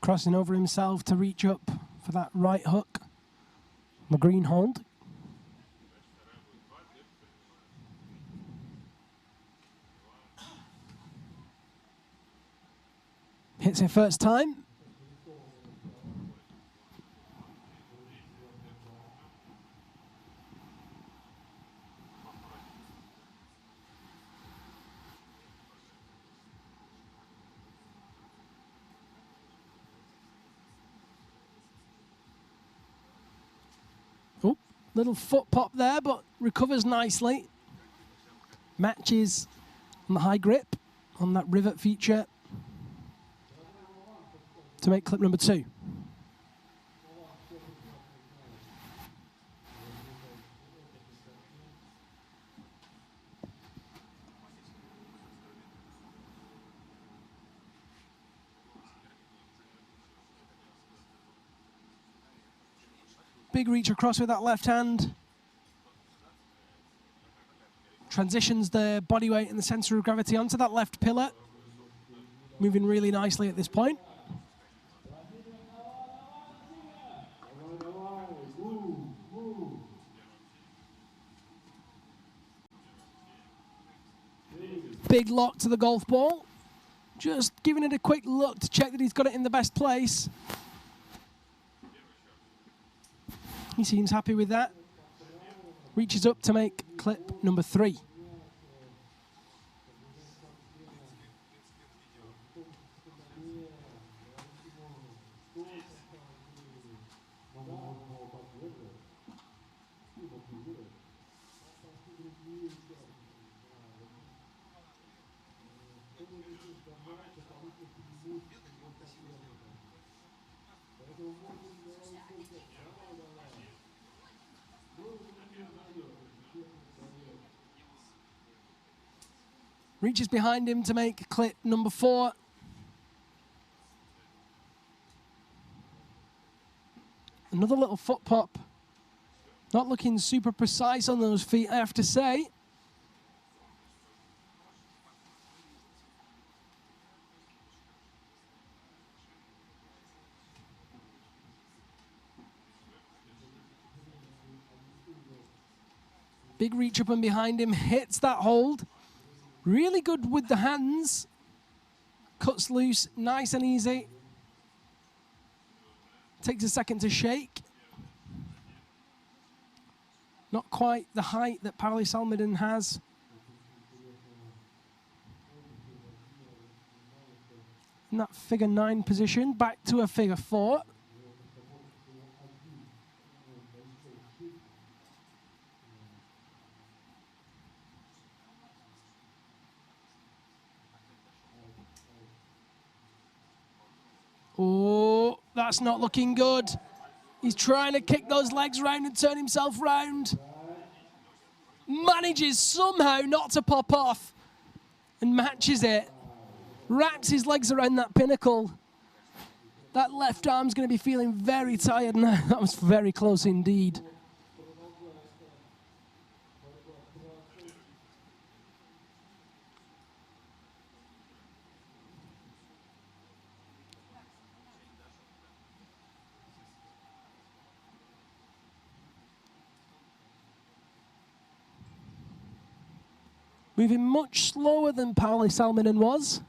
Crossing over himself to reach up for that right hook. The green hold. Hits it first time. Oh, little foot pop there, but recovers nicely. Matches on the high grip on that rivet feature to make clip number 2. Big reach across with that left hand. Transitions the body weight and the center of gravity onto that left pillar. Moving really nicely at this point. Big lock to the golf ball. Just giving it a quick look to check that he's got it in the best place. He seems happy with that. Reaches up to make clip number 3. Reaches behind him to make clip number 4. Another little foot pop. Not looking super precise on those feet, I have to say. Big reach up and behind him, hits that hold. Really good with the hands. Cuts loose, nice and easy. Takes a second to shake. Not quite the height that Pauli Salminen has. In that figure 9 position, back to a figure 4. Oh, that's not looking good. He's trying to kick those legs round and turn himself round. Manages somehow not to pop off and matches it. Wraps his legs around that pinnacle. That left arm's going to be feeling very tired now. That was very close indeed. Moving much slower than Pauli Salminen was.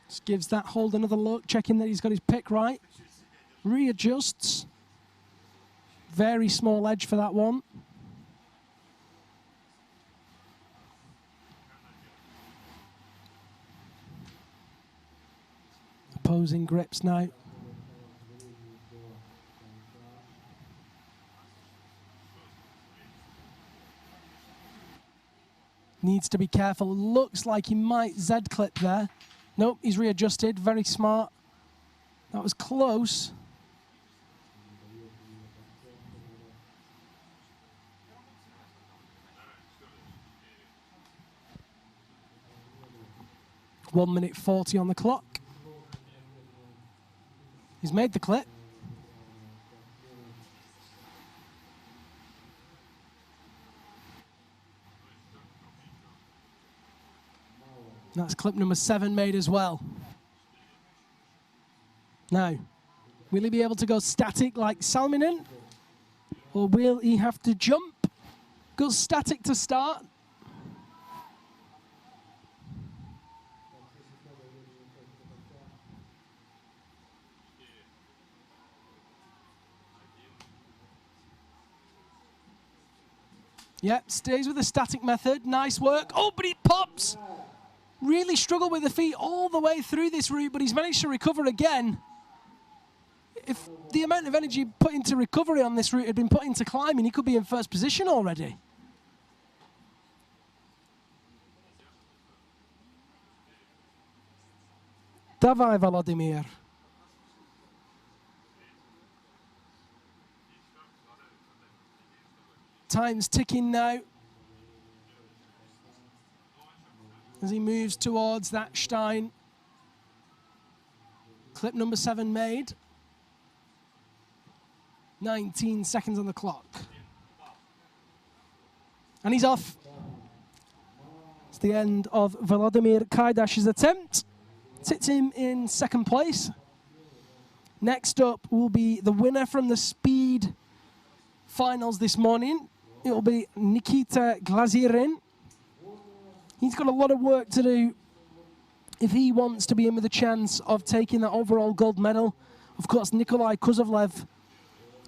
Just gives that hold another look, checking that he's got his pick right. Readjusts. Very small edge for that one. Opposing grips now. Needs to be careful. Looks like he might Z-clip there. Nope, he's readjusted. Very smart. That was close. One minute 40 on the clock. He's made the clip. That's clip number 7 made as well. Now, will he be able to go static like Salminen? Or will he have to jump? Go static to start. Yep, stays with the static method. Nice work. Oh, but he pops. Really struggled with the feet all the way through this route, but he's managed to recover again. If the amount of energy put into recovery on this route had been put into climbing, he could be in first position already. Dawaj, Volodymyr. Time's ticking now as he moves towards that Stein. Clip number 7 made. 19 seconds on the clock. And he's off. It's the end of Volodymyr Kajdash's attempt. Sits him in second place. Next up will be the winner from the speed finals this morning. It will be Nikita Glazirin. He's got a lot of work to do if he wants to be in with a chance of taking that overall gold medal. Of course, Nikolai Kuzovlev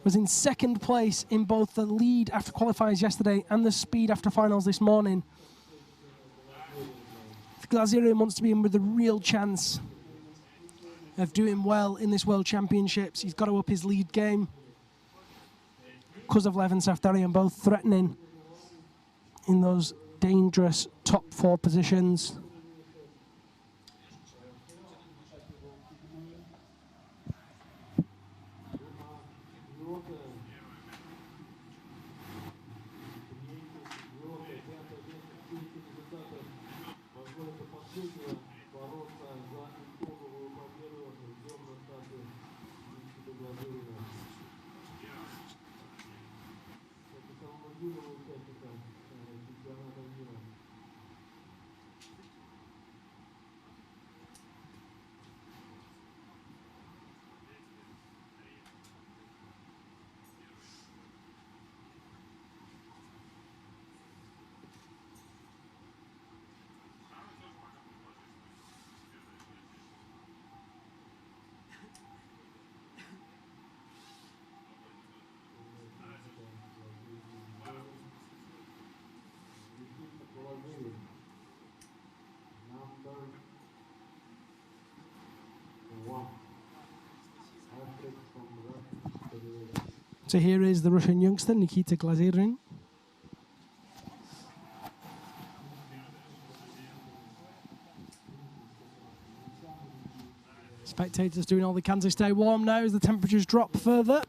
was in second place in both the lead after qualifiers yesterday and the speed after finals this morning. If Glazirin wants to be in with a real chance of doing well in this World Championships, he's got to up his lead game. Kuzovlev and Saftarian both threatening in those dangerous top 4 positions. So here is the Russian youngster, Nikita Glazerin. Spectators doing all they can to stay warm now as the temperatures drop further.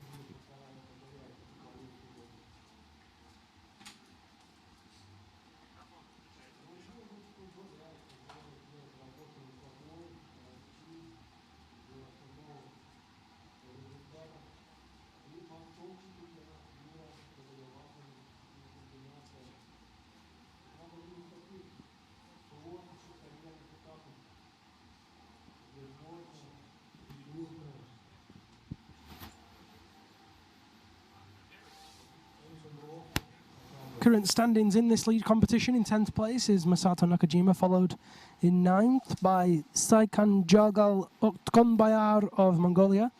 Current standings in this lead competition: in 10th place is Masato Nakajima, followed in 9th by Saikan Jagal Otkongbayar of Mongolia.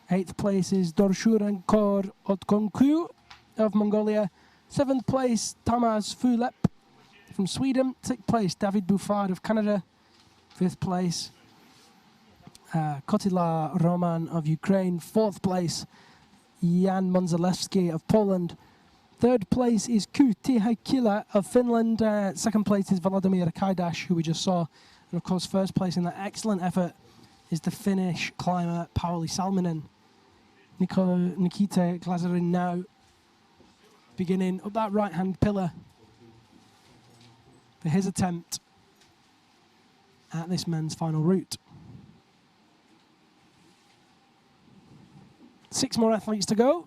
8th place is Dorshurenkor Otkonkyu of Mongolia. 7th place, Tamas Fulep from Sweden. 6th place, David Buffard of Canada. 5th place, Kotila Roman of Ukraine. 4th place, Jan Monzalewski of Poland. 3rd place is Kuti Haikila of Finland. 2nd place is Volodymyr Kaidash, who we just saw. And of course, 1st place in that excellent effort is the Finnish climber Pauli Salminen. Nikita Glazerin now beginning up that right-hand pillar for his attempt at this men's final route. 6 more athletes to go.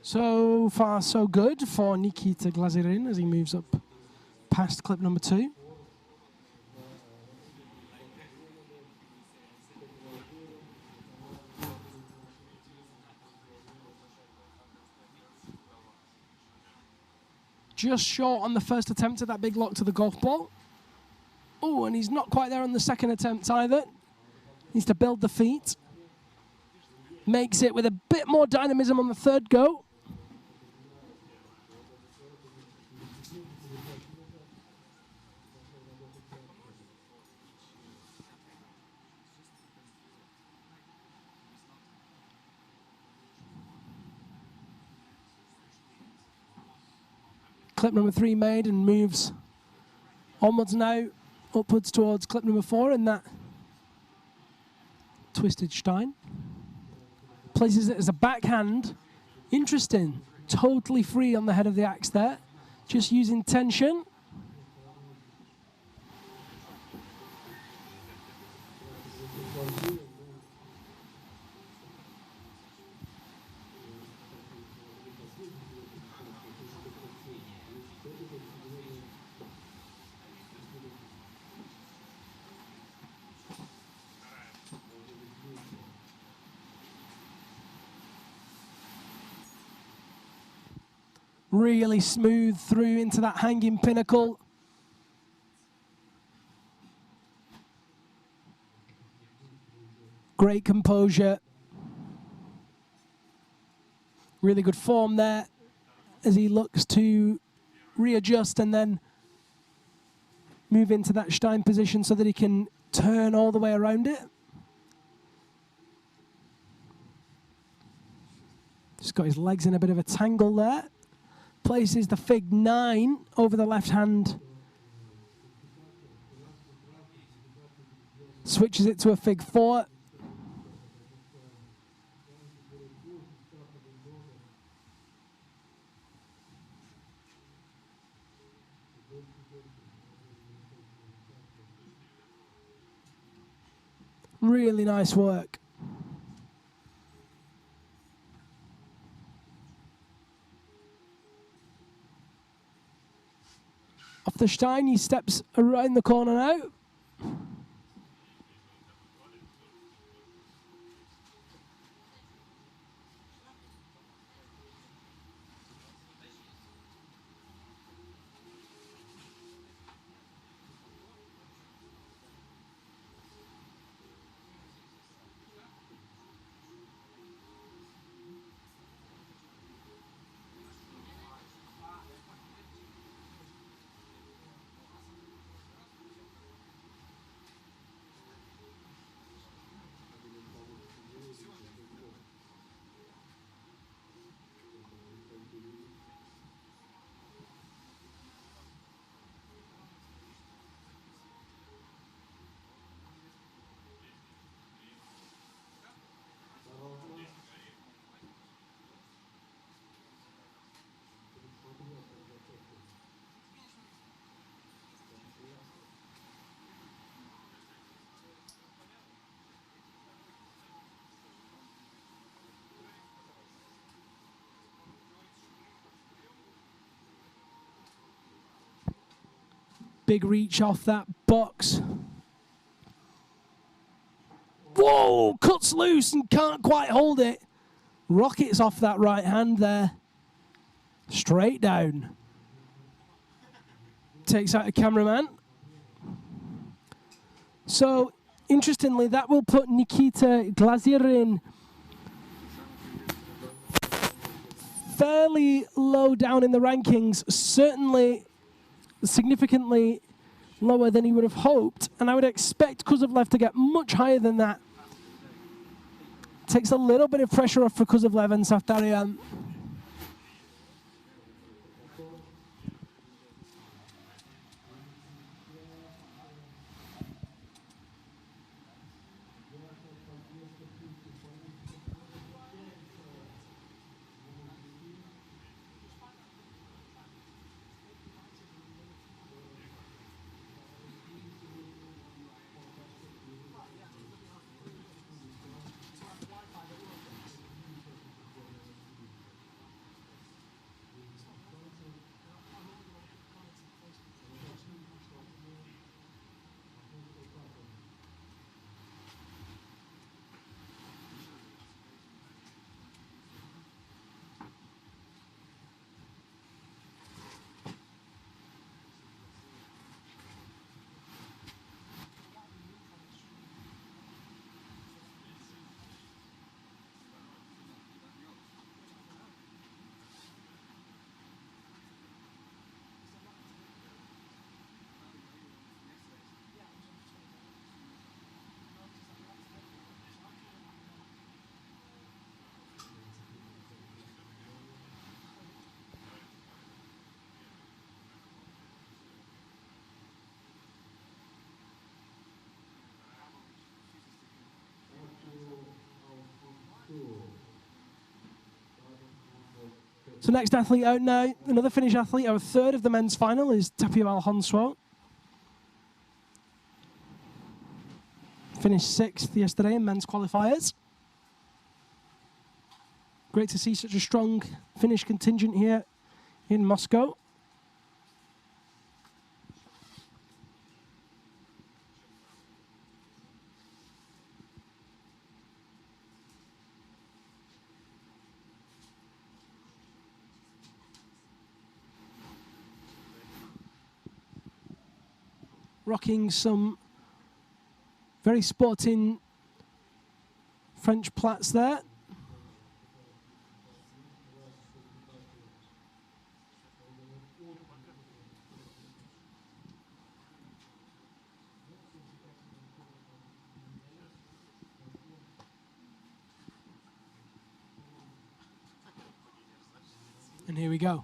So far, so good for Nikita Glazerin as he moves up past clip number 2. Just short on the first attempt at that big lock to the golf ball. Oh, and he's not quite there on the second attempt either. Needs to build the feet. Makes it with a bit more dynamism on the 3rd go. Clip number 3 made and moves onwards now, upwards towards clip number 4 in that twisted Stein. Places it as a backhand. Interesting. Totally free on the head of the axe there. Just using tension. Really smooth through into that hanging pinnacle. Great composure. Really good form there as he looks to readjust and then move into that Stein position so that he can turn all the way around it. Just got his legs in a bit of a tangle there. Places the fig 9 over the left hand. Switches it to a fig 4. Really nice work. Off the Stein, he steps around the corner now. Big reach off that box. Whoa, cuts loose and can't quite hold it. Rockets off that right hand there. Straight down. Takes out a cameraman. So, interestingly, that will put Nikita Glazirin fairly low down in the rankings, certainly significantly lower than he would have hoped, and I would expect Kuzovlev to get much higher than that. Takes a little bit of pressure off for Kuzovlev and Saftarian. So next athlete out now, another Finnish athlete, our third of the men's final is Tapio Alhonsuo. Finished 6th yesterday in men's qualifiers. Great to see such a strong Finnish contingent here in Moscow. Rocking some very sporting French plaits there. And here we go.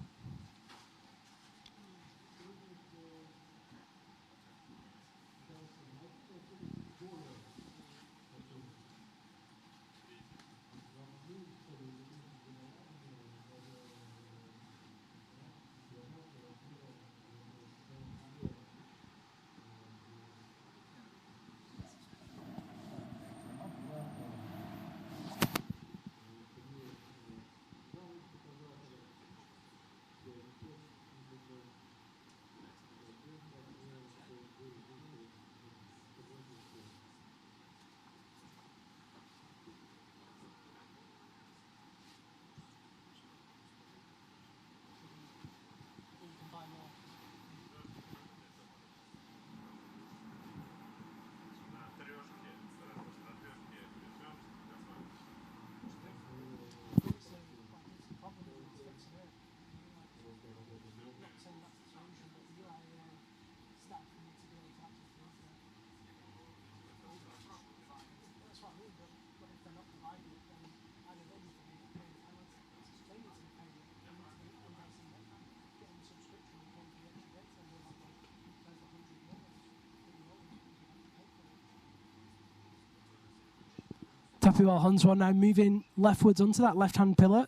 Tapio Alonso now moving leftwards onto that left-hand pillar.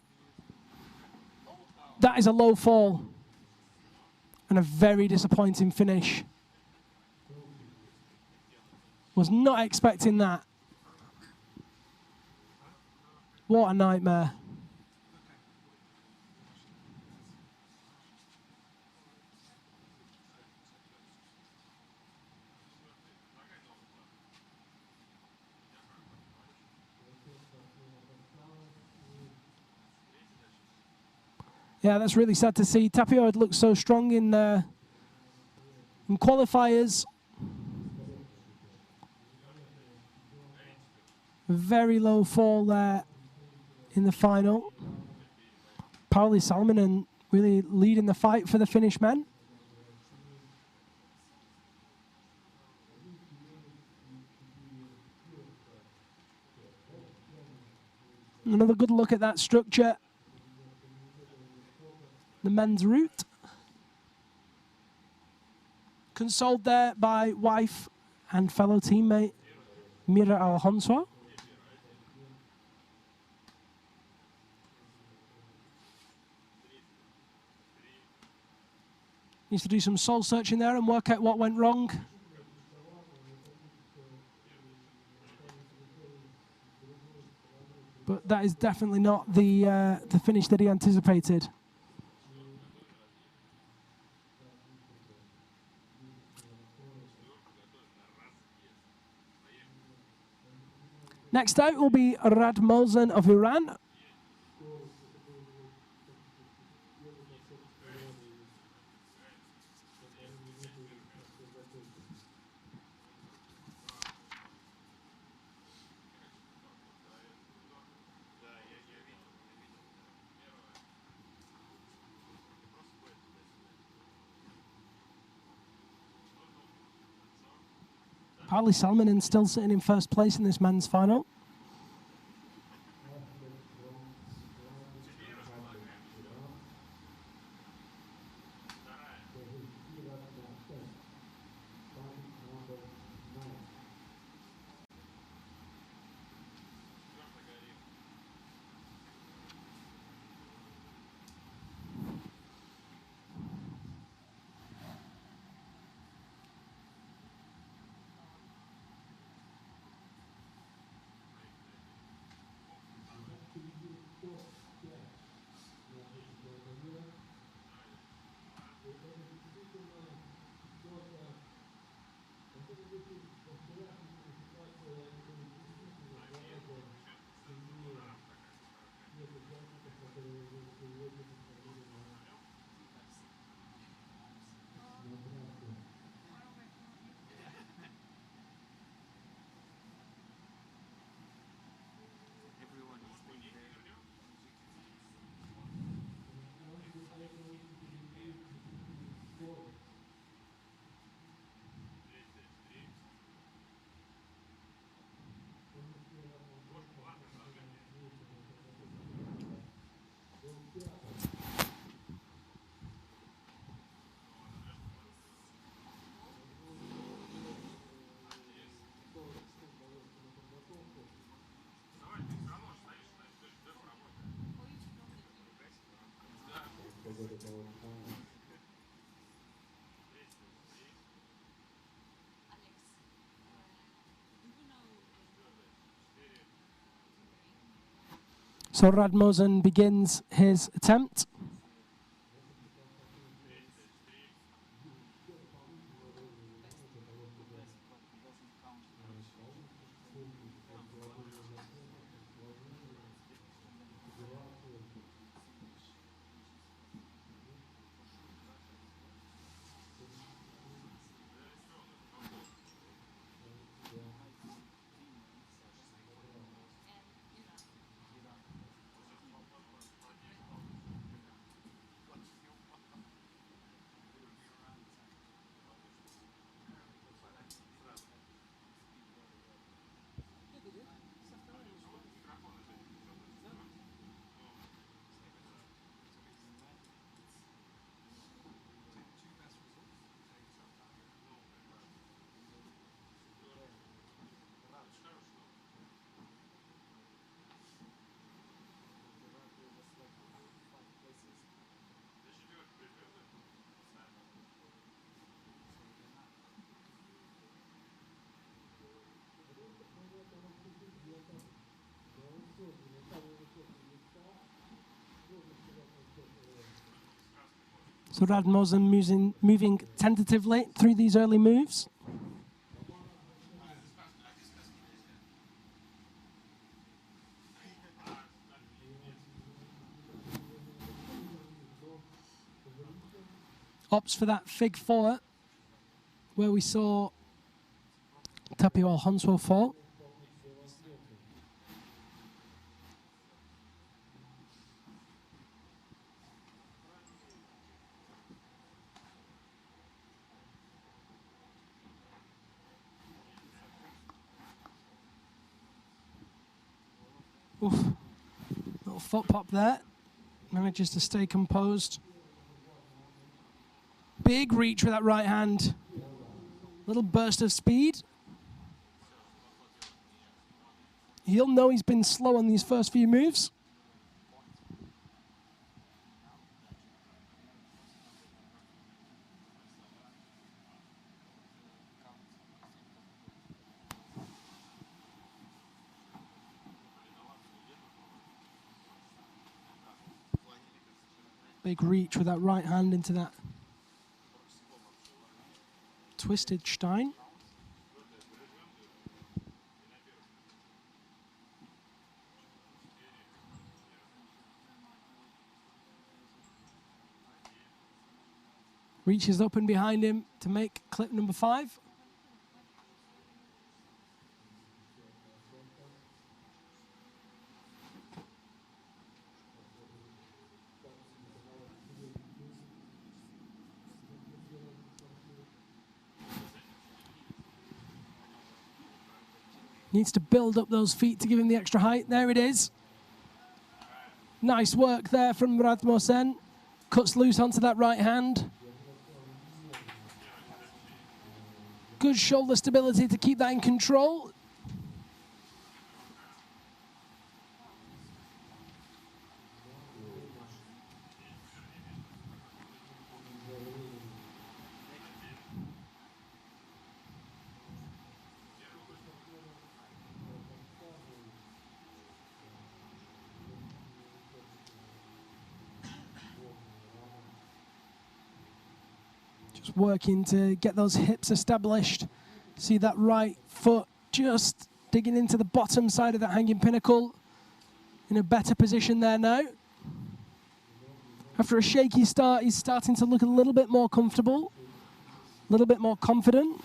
That is a low fall and a very disappointing finish. Was not expecting that. What a nightmare. Yeah, that's really sad to see. Tapio had looked so strong in qualifiers. Very low fall there in the final. Pauli Salminen really leading the fight for the Finnish men. Another good look at that structure. The men's route. Consoled there by wife and fellow teammate Mira Alonso. Needs to do some soul searching there and work out what went wrong. But that is definitely not the finish that he anticipated. Next out will be Radmozen of Iran. Pauli Salminen still sitting in first place in this men's final. So Radmozen begins his attempt. So Radmosen moving tentatively through these early moves. Opts for that fig four, where we saw Tapiwal Honswo fall. Oof. Little foot pop there. Manages to stay composed. Big reach with that right hand. Little burst of speed. He'll know he's been slow on these first few moves. Big reach with that right hand into that twisted Stein. Reaches open behind him to make clip number 5. Needs to build up those feet to give him the extra height. There it is. Nice work there from Radmosen. Cuts loose onto that right hand. Good shoulder stability to keep that in control. Just working to get those hips established. See that right foot just digging into the bottom side of that hanging pinnacle. In a better position there now. After a shaky start, he's starting to look a little bit more comfortable, a little bit more confident.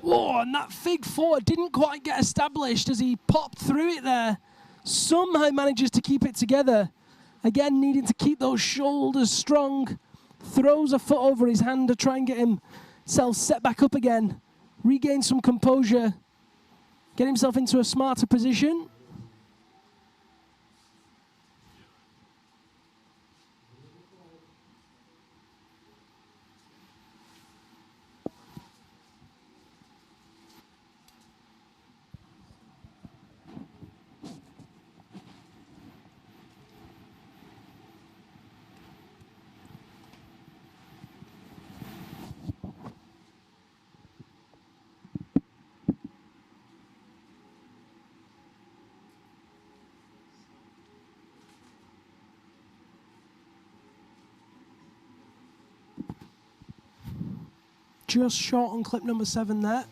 Oh, and that fig four didn't quite get established as he popped through it there. Somehow manages to keep it together. Again, needing to keep those shoulders strong. Throws a foot over his hand to try and get himself set back up again. Regain some composure. Get himself into a smarter position. Just short on clip number 7 there.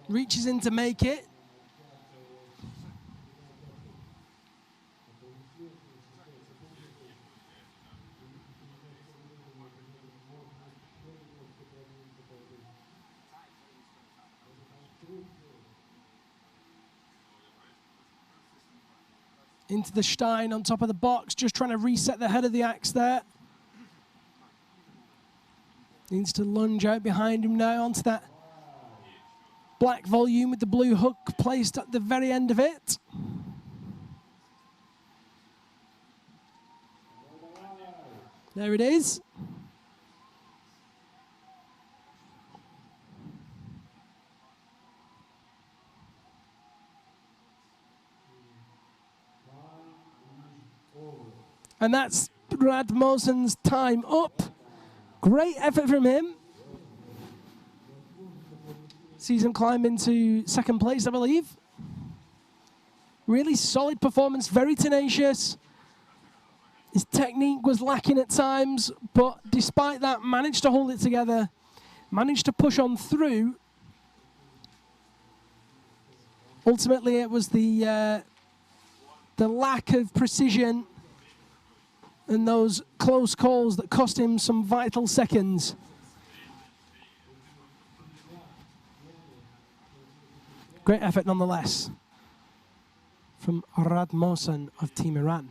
Reaches in to make it. into the Stein on top of the box, just trying to reset the head of the axe there. Needs to lunge out behind him now onto that black volume with the blue hook placed at the very end of it. There it is. And that's Rasmussen's time up. Great effort from him. Sees him climb into second place, I believe. Really solid performance, very tenacious. His technique was lacking at times, but despite that, managed to hold it together, managed to push on through. Ultimately, it was the lack of precision and those close calls that cost him some vital seconds. Great effort nonetheless from Rasmussen of Team Iran.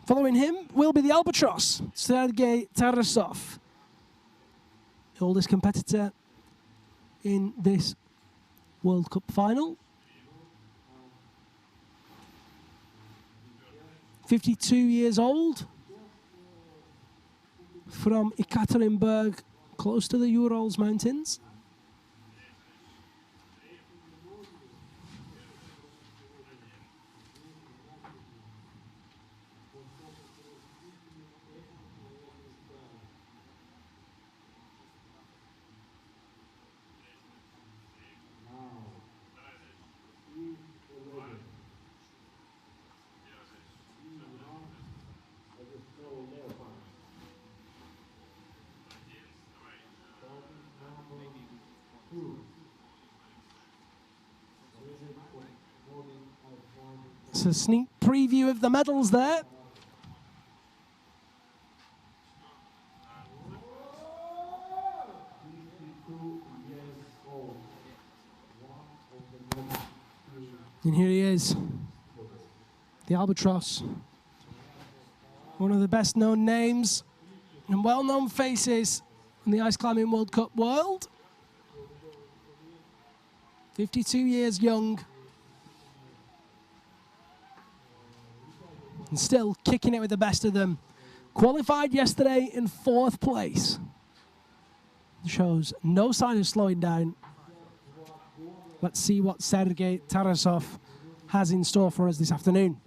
Following him will be the Albatross, Sergei Tarasov, the oldest competitor in this World Cup final. 52 years old, from Ekaterinburg, close to the Urals mountains. It's a sneak preview of the medals there. And here he is, the Albatross. One of the best known names and well-known faces in the ice climbing World Cup world. 52 years young. And still kicking it with the best of them. Qualified yesterday in 4th place. Shows no sign of slowing down. Let's see what Sergei Tarasov has in store for us this afternoon.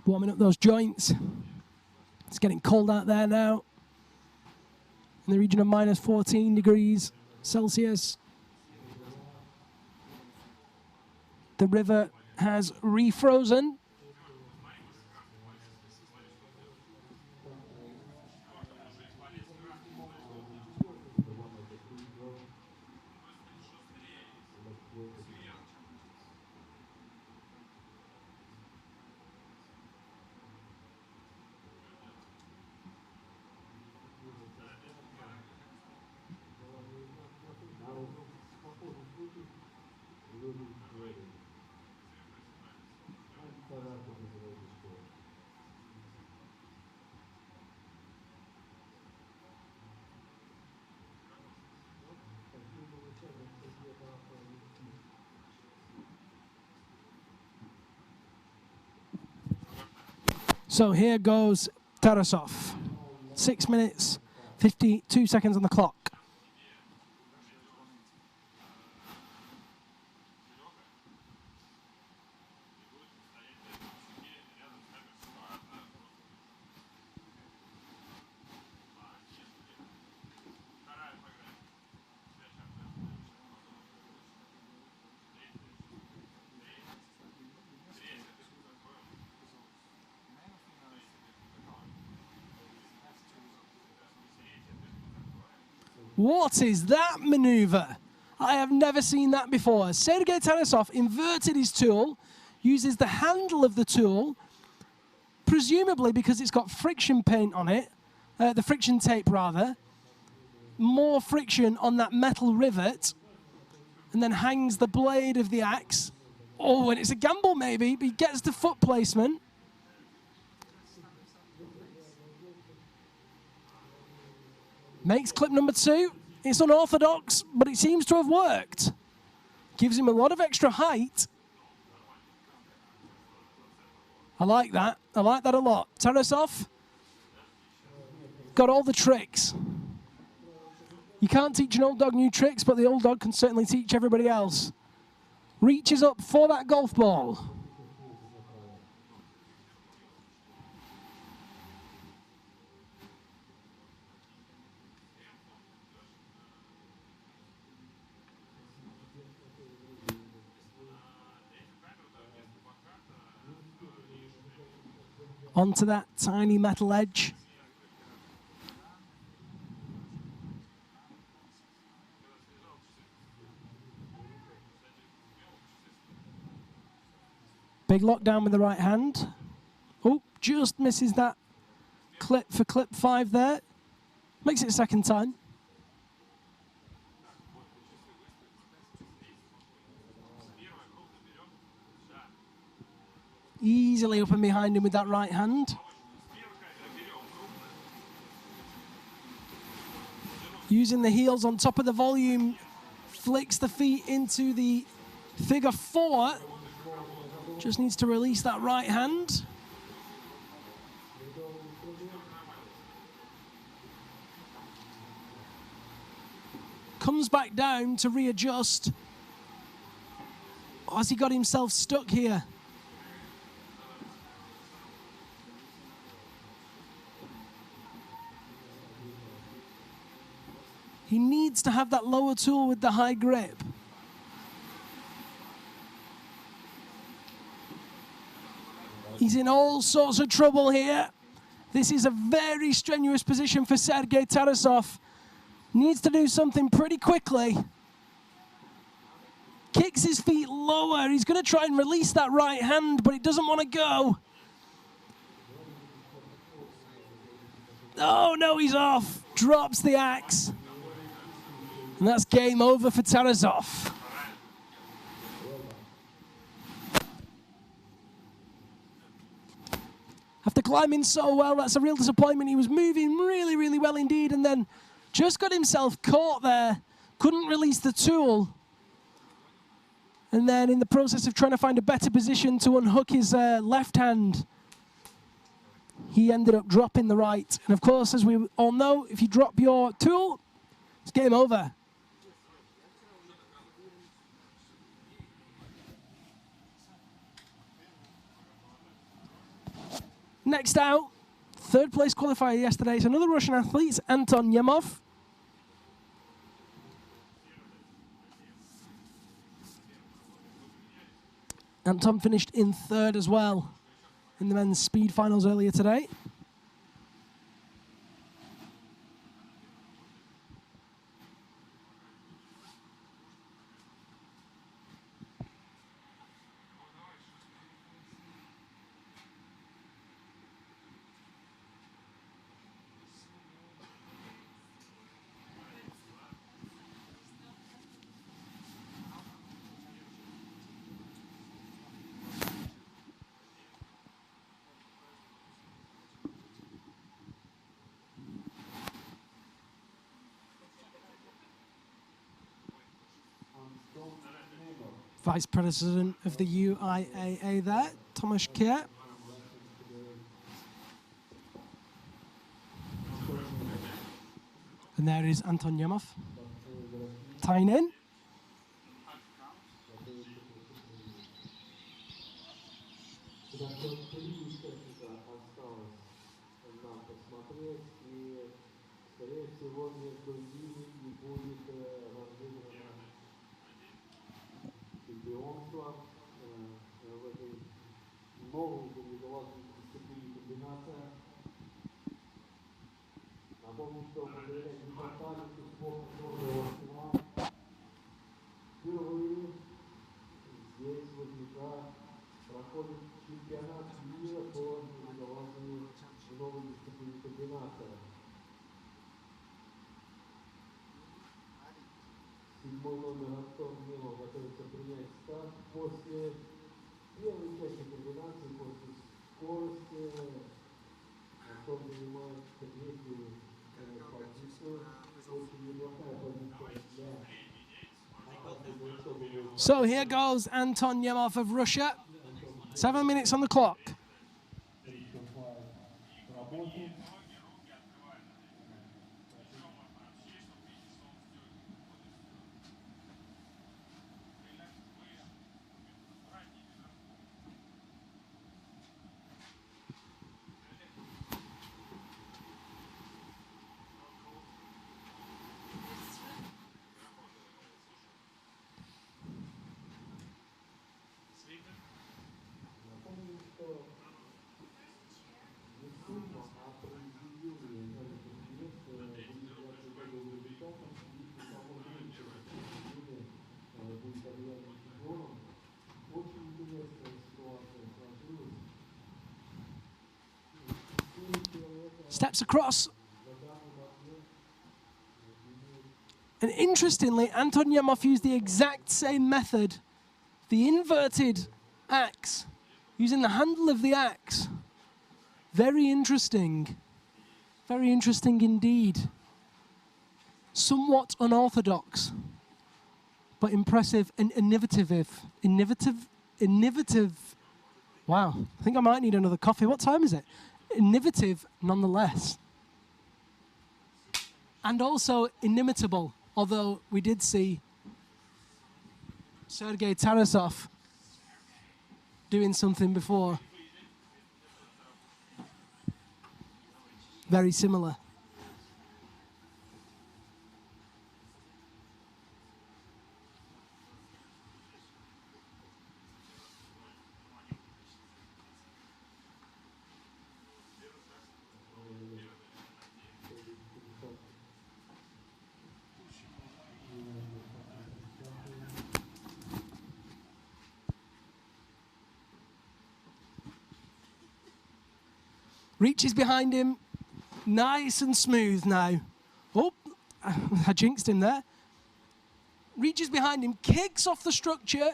Warming up those joints. It's getting cold out there now. In the region of minus 14 degrees Celsius. The river has refrozen. So here goes Tarasov. 6 minutes, 52 seconds on the clock. What is that maneuver? I have never seen that before. Sergei Tarasov inverted his tool, uses the handle of the tool, presumably because it's got friction paint on it, the friction tape rather, more friction on that metal rivet, and then hangs the blade of the axe. Oh, and it's a gamble maybe, but he gets the foot placement. Makes clip number 2. It's unorthodox, but it seems to have worked. Gives him a lot of extra height. I like that. I like that a lot. Tarasov got all the tricks. You can't teach an old dog new tricks, but the old dog can certainly teach everybody else. Reaches up for that golf ball. Onto that tiny metal edge. Big lockdown with the right hand. Oh, just misses that clip for clip 5 there. Makes it second time. Easily up and behind him with that right hand. Using the heels on top of the volume, flicks the feet into the figure 4. Just needs to release that right hand. Comes back down to readjust. Oh, has he got himself stuck here? He needs to have that lower tool with the high grip. He's in all sorts of trouble here. This is a very strenuous position for Sergei Tarasov. Needs to do something pretty quickly. Kicks his feet lower. He's going to try and release that right hand, but it doesn't want to go. Oh, no, he's off. Drops the axe. And that's game over for Tarasov. After climbing so well, that's a real disappointment. He was moving really, really well indeed, and then just got himself caught there. Couldn't release the tool. And then in the process of trying to find a better position to unhook his left hand, he ended up dropping the right. And of course, as we all know, if you drop your tool, it's game over. Next out, third place qualifier yesterday, it's another Russian athlete, it's Anton Yemov. Anton finished in third as well in the men's speed finals earlier today. Vice President of the UIAA there, Tomasz Kier. And there is Anton Yemov. Tying in. седьмой номер Антон Милов готовится принять старт после первой части комбинации, после скорости. Антон занимает третью позицию. Очень неплохая позиция для атаки на итоговую. So here goes Anton Yemov of Russia. 7 minutes on the clock. Приступает к работе. Напомню, что не сумма, а произведение каждой конференции будет являться итоговым результатом и само зрелище произведения будет объявлено чемпионом. Очень интересная ситуация сложилась. 4 человека Steps across. за данный момент имеют And interestingly, Anton Yemov used the exact same method, the inverted axe, using the handle of the axe. Very interesting. Very interesting indeed. Somewhat unorthodox, but impressive and innovative. Innovative. Wow, I think I might need another coffee. What time is it? Innovative nonetheless. And also inimitable, although we did see Sergei Tarasov doing something before. Very similar. Reaches behind him, nice and smooth now. Oh, I jinxed him there. Reaches behind him, kicks off the structure.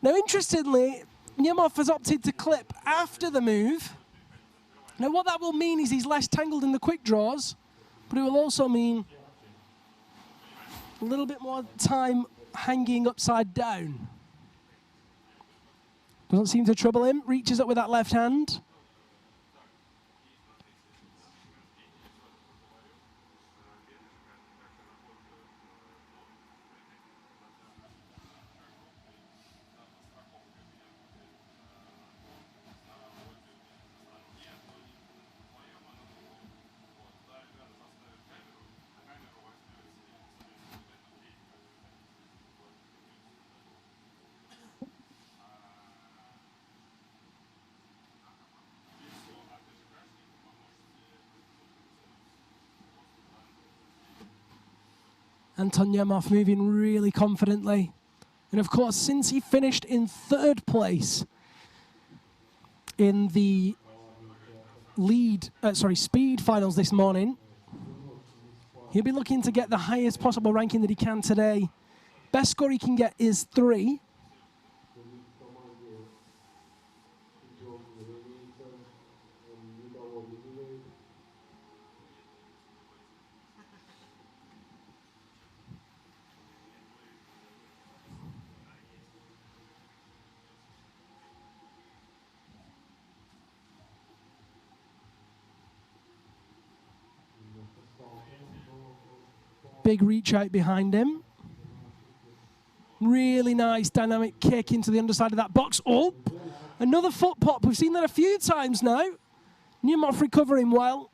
Now, interestingly, Yemov has opted to clip after the move. Now, what that will mean is he's less tangled in the quick draws, but it will also mean a little bit more time hanging upside down. Doesn't seem to trouble him. Reaches up with that left hand. Anton Yemov moving really confidently. And of course, since he finished in third place in the speed finals this morning, he'll be looking to get the highest possible ranking that he can today. Best score he can get is 3. Big reach out behind him. Really nice dynamic kick into the underside of that box. Oh, another foot pop. We've seen that a few times now. Yemov recovering well.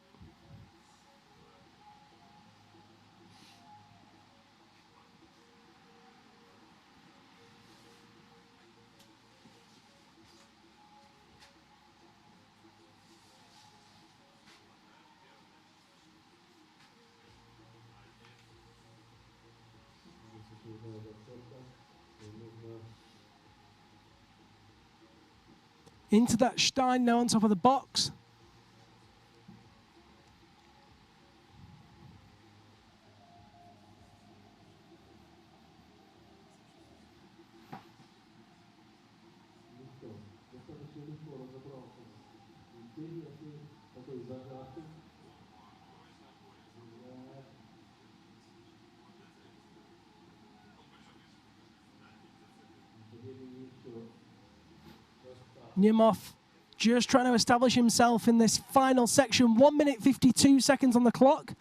Into that Stein now on top of the box. легко разобрался с техникой, такой загадкой. Nimov just trying to establish himself in this final section. 1 minute 52 seconds on the clock.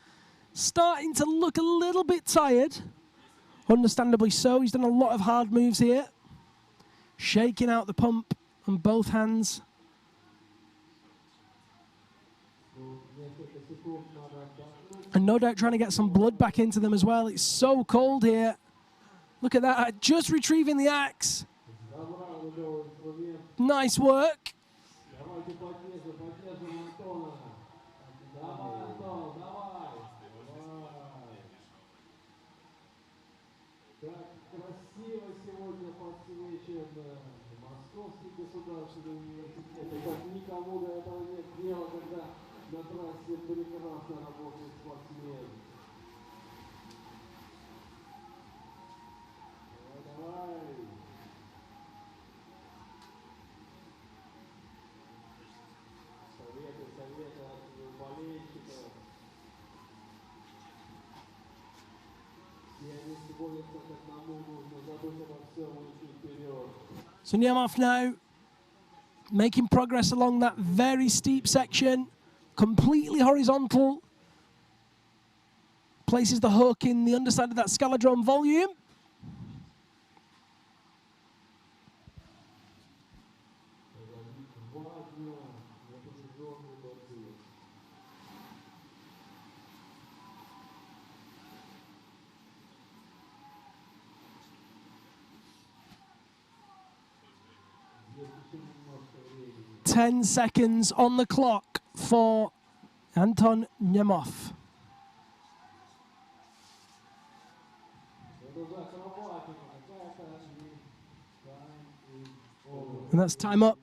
Starting to look a little bit tired. Understandably so. He's done a lot of hard moves here. Shaking out the pump on both hands. And no doubt trying to get some blood back into them as well. It's so cold here. Look at that. Just retrieving the axe. Nice work. Красиво сегодня подсвечен Московский государственный университет. Как никому до этого нет дела, когда на трассе прекрасно работает спортсмен. Давай. Советы от болельщиков. So Niemov now making progress along that very steep section, completely horizontal. Places the hook in the underside of that scaladrome volume. Ten seconds on the clock for Anton Niemov. And that's time up.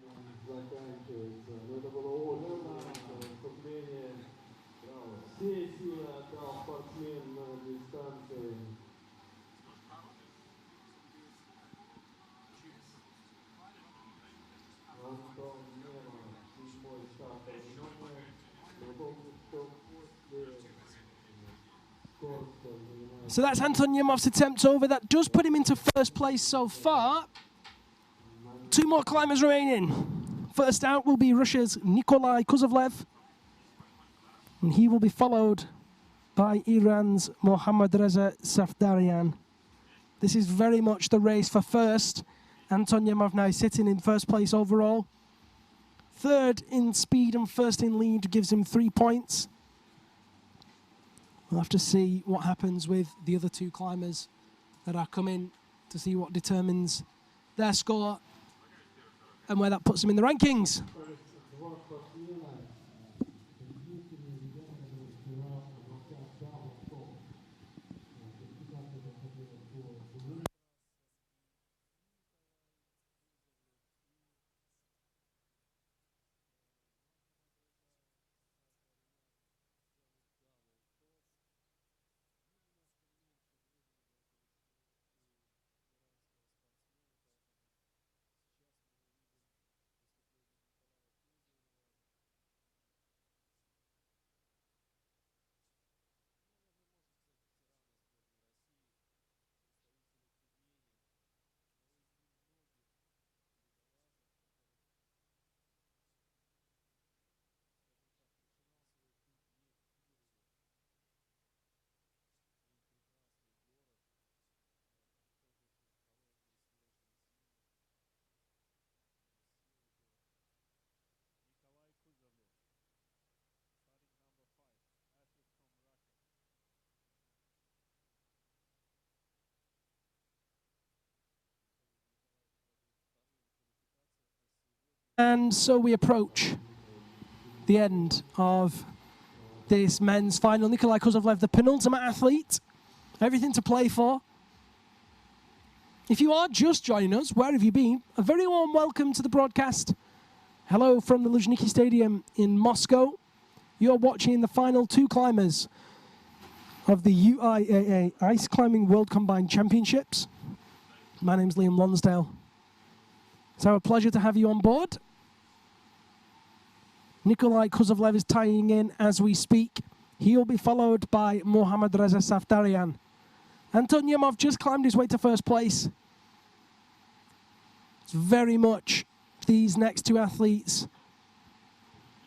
So that's Anton Niemov's attempt over. That does put him into first place so far. Two more climbers remaining. First out will be Russia's Nikolai Kuzovlev. And he will be followed by Iran's Mohammad Reza Safdarian. This is very much the race for first. Anton Niemov now sitting in first place overall. Third in speed and first in lead gives him 3 points. We'll have to see what happens with the other two climbers that are coming to see what determines their score and where that puts them in the rankings. And so we approach the end of this men's final. Nikolai Kuzovlev, the penultimate athlete. Everything to play for. If you are just joining us, where have you been? A very warm welcome to the broadcast. Hello from the Luzhniki Stadium in Moscow. You're watching the final two climbers of the UIAA Ice Climbing World Combined Championships. My name's Liam Lonsdale. It's our pleasure to have you on board. Nikolai Kuzovlev is tying in as we speak. He'll be followed by Mohammad Reza Safdarian. Anton Yemov just climbed his way to first place. It's very much these next two athletes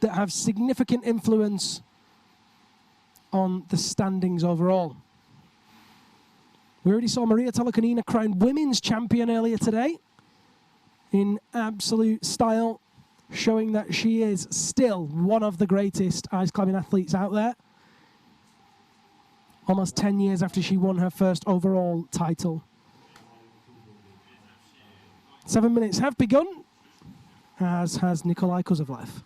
that have significant influence on the standings overall. We already saw Maria Tolokanina crowned women's champion earlier today in absolute style, showing that she is still one of the greatest ice climbing athletes out there. Almost 10 years after she won her first overall title. 7 minutes have begun, as has Nikolai Kuzovlev.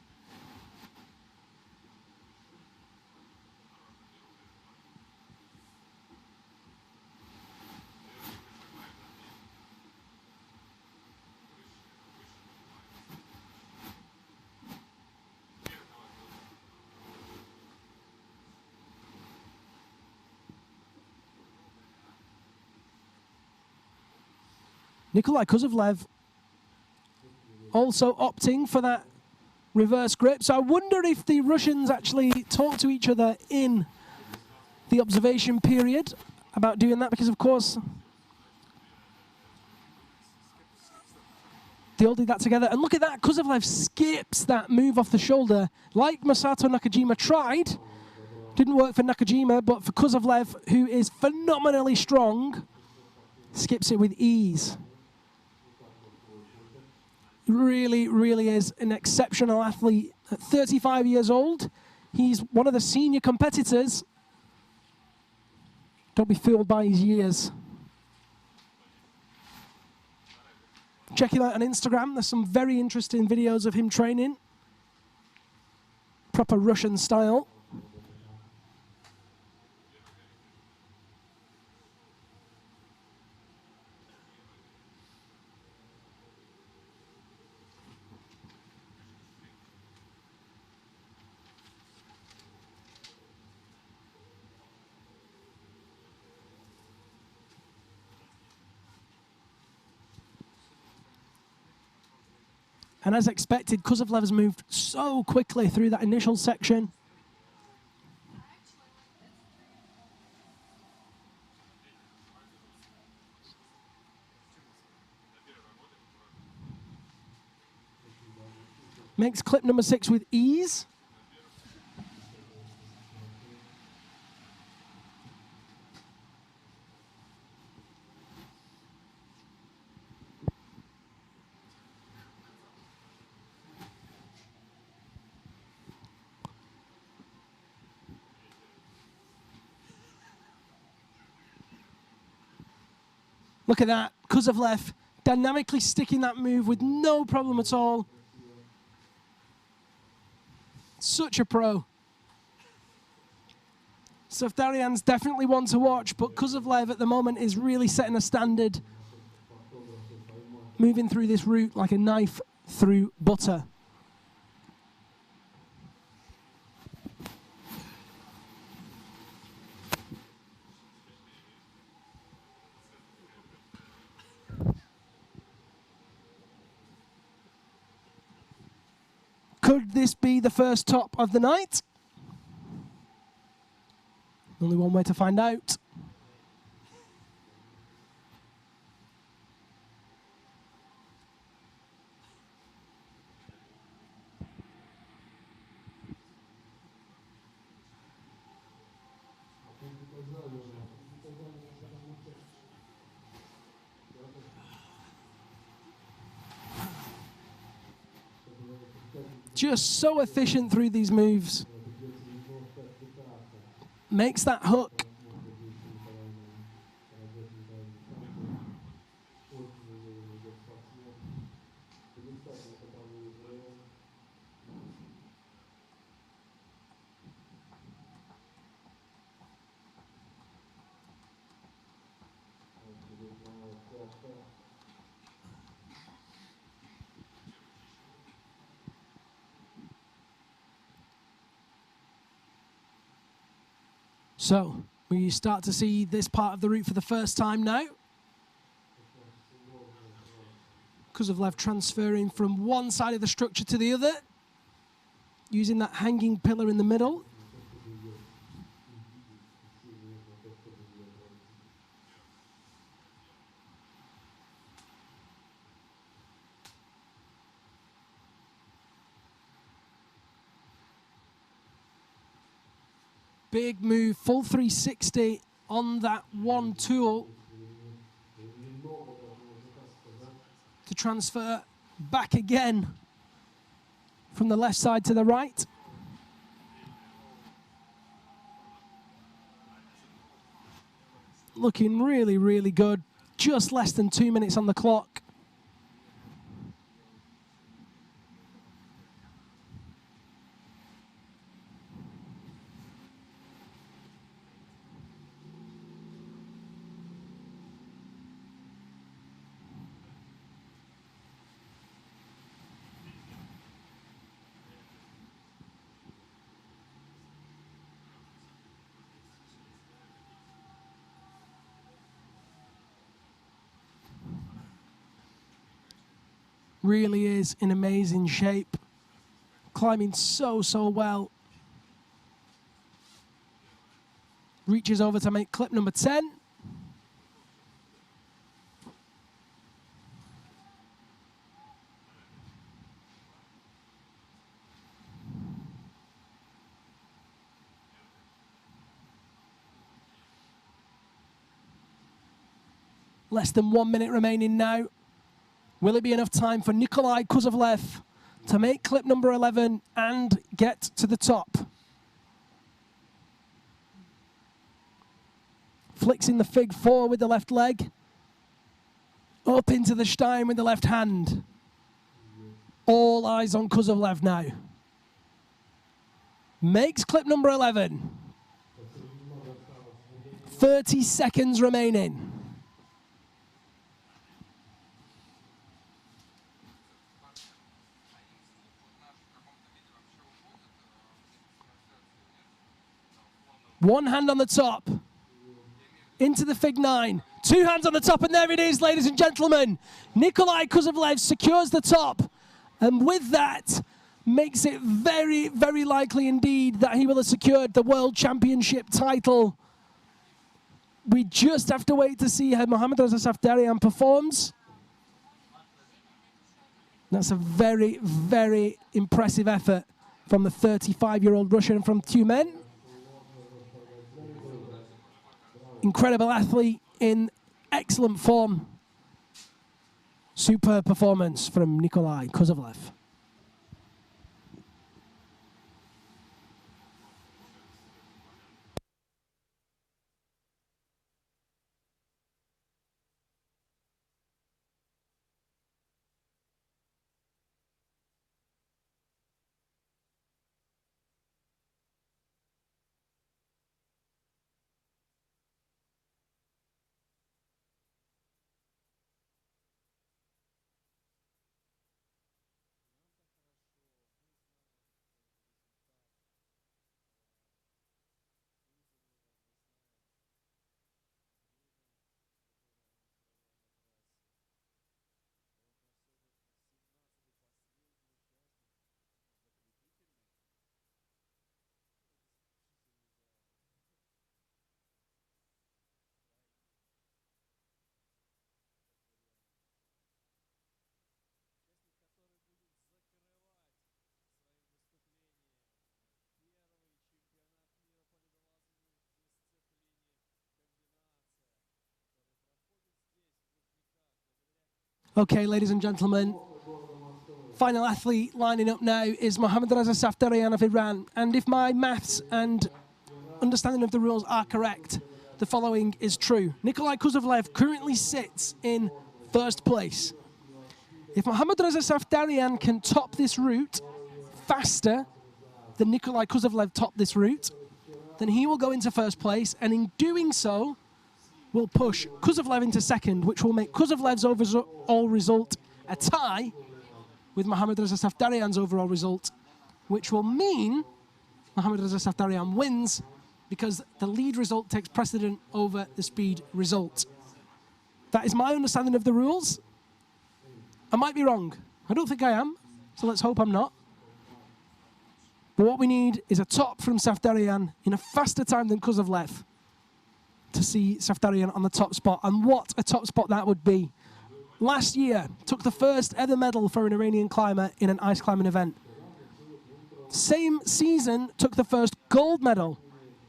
Nikolai Kuzovlev also opting for that reverse grip. So I wonder if the Russians actually talk to each other in the observation period about doing that, because of course they all did that together. And look at that, Kuzovlev skips that move off the shoulder like Masato Nakajima tried. Didn't work for Nakajima, but for Kuzovlev, who is phenomenally strong, skips it with ease. Really, really is an exceptional athlete. At 35 years old, he's one of the senior competitors. Don't be fooled by his years. Check him out on Instagram. There's some very interesting videos of him training. Proper Russian style. And as expected, Kuzovlev has moved so quickly through that initial section. Makes clip number 6 with ease. Look at that, Kuzovlev dynamically sticking that move with no problem at all. Such a pro. Safdarian's definitely one to watch, but Kuzovlev at the moment is really setting a standard, moving through this route like a knife through butter. Could this be the first top of the night? Only one way to find out. Just so efficient through these moves. Makes that hook. So, we start to see this part of the route for the first time now. Kuzovlev transferring from one side of the structure to the other. using that hanging pillar in the middle. Big move, full 360 on that one tool to transfer back again from the left side to the right. Looking really, really good. Just less than 2 minutes on the clock. Really is in amazing shape. Climbing so, so well. Reaches over to make clip number 10. Less than 1 minute remaining now. Will it be enough time for Nikolai Kuzovlev to make clip number 11 and get to the top? Flexing the fig 4 with the left leg. Up into the Stein with the left hand. All eyes on Kuzovlev now. Makes clip number 11. 30 seconds remaining. One hand on the top. Into the fig 9. Two hands on the top, and there it is, ladies and gentlemen. Nikolai Kuzovlev secures the top, and with that, makes it very, very likely indeed that he will have secured the World Championship title. We just have to wait to see how Mohammad Reza Safdarian performs. That's a very, very impressive effort from the 35-year-old Russian from Tyumen. Incredible athlete in excellent form. Superb performance from Nikolai Kuzovlev. Okay, ladies and gentlemen, final athlete lining up now is Mohammad Reza Safdarian of Iran. And if my maths and understanding of the rules are correct, the following is true. Nikolai Kuzovlev currently sits in first place. If Mohammad Reza Safdarian can top this route faster than Nikolai Kuzovlev topped this route, then he will go into first place, and in doing so, will push Kuzovlev into second, which will make Kuzovlev's overall result a tie with Mohammad Reza Safdarian's overall result, which will mean Mohammad Reza Safdarian wins because the lead result takes precedent over the speed result. That is my understanding of the rules. I might be wrong. I don't think I am, so let's hope I'm not. But what we need is a top from Safdarian in a faster time than Kuzovlev to see Safdarian on the top spot. And what a top spot that would be. Last year, took the first ever medal for an Iranian climber in an ice climbing event. Same season, took the first gold medal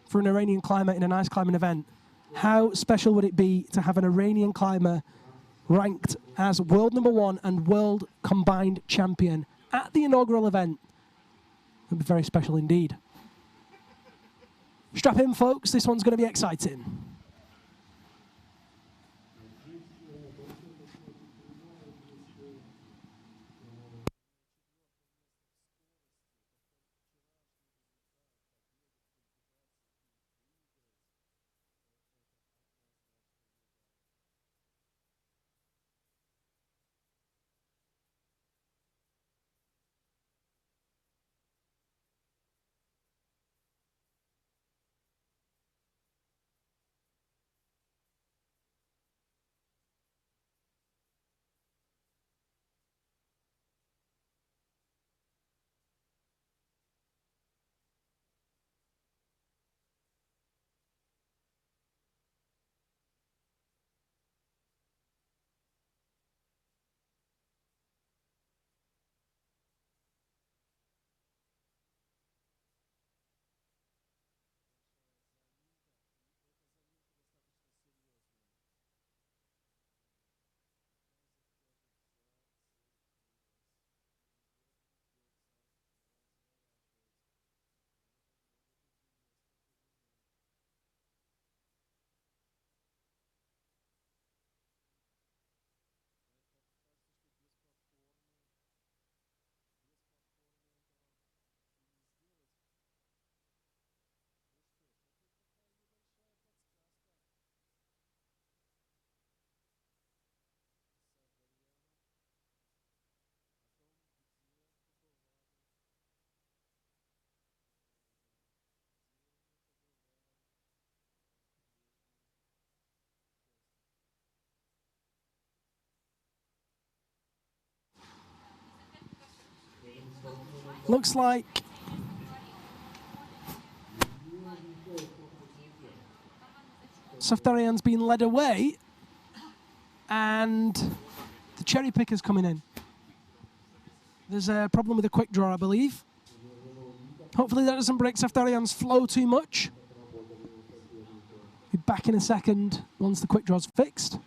for an Iranian climber in an ice climbing event. How special would it be to have an Iranian climber ranked as world #1 and world combined champion at the inaugural event? It would be very special indeed. Strap in, folks. This one's going to be exciting. Looks like Safdarian's been led away and the cherry picker's coming in. There's a problem with the quick draw, I believe. Hopefully that doesn't break Safdarian's flow too much. Be back in a second once the quick draw's fixed.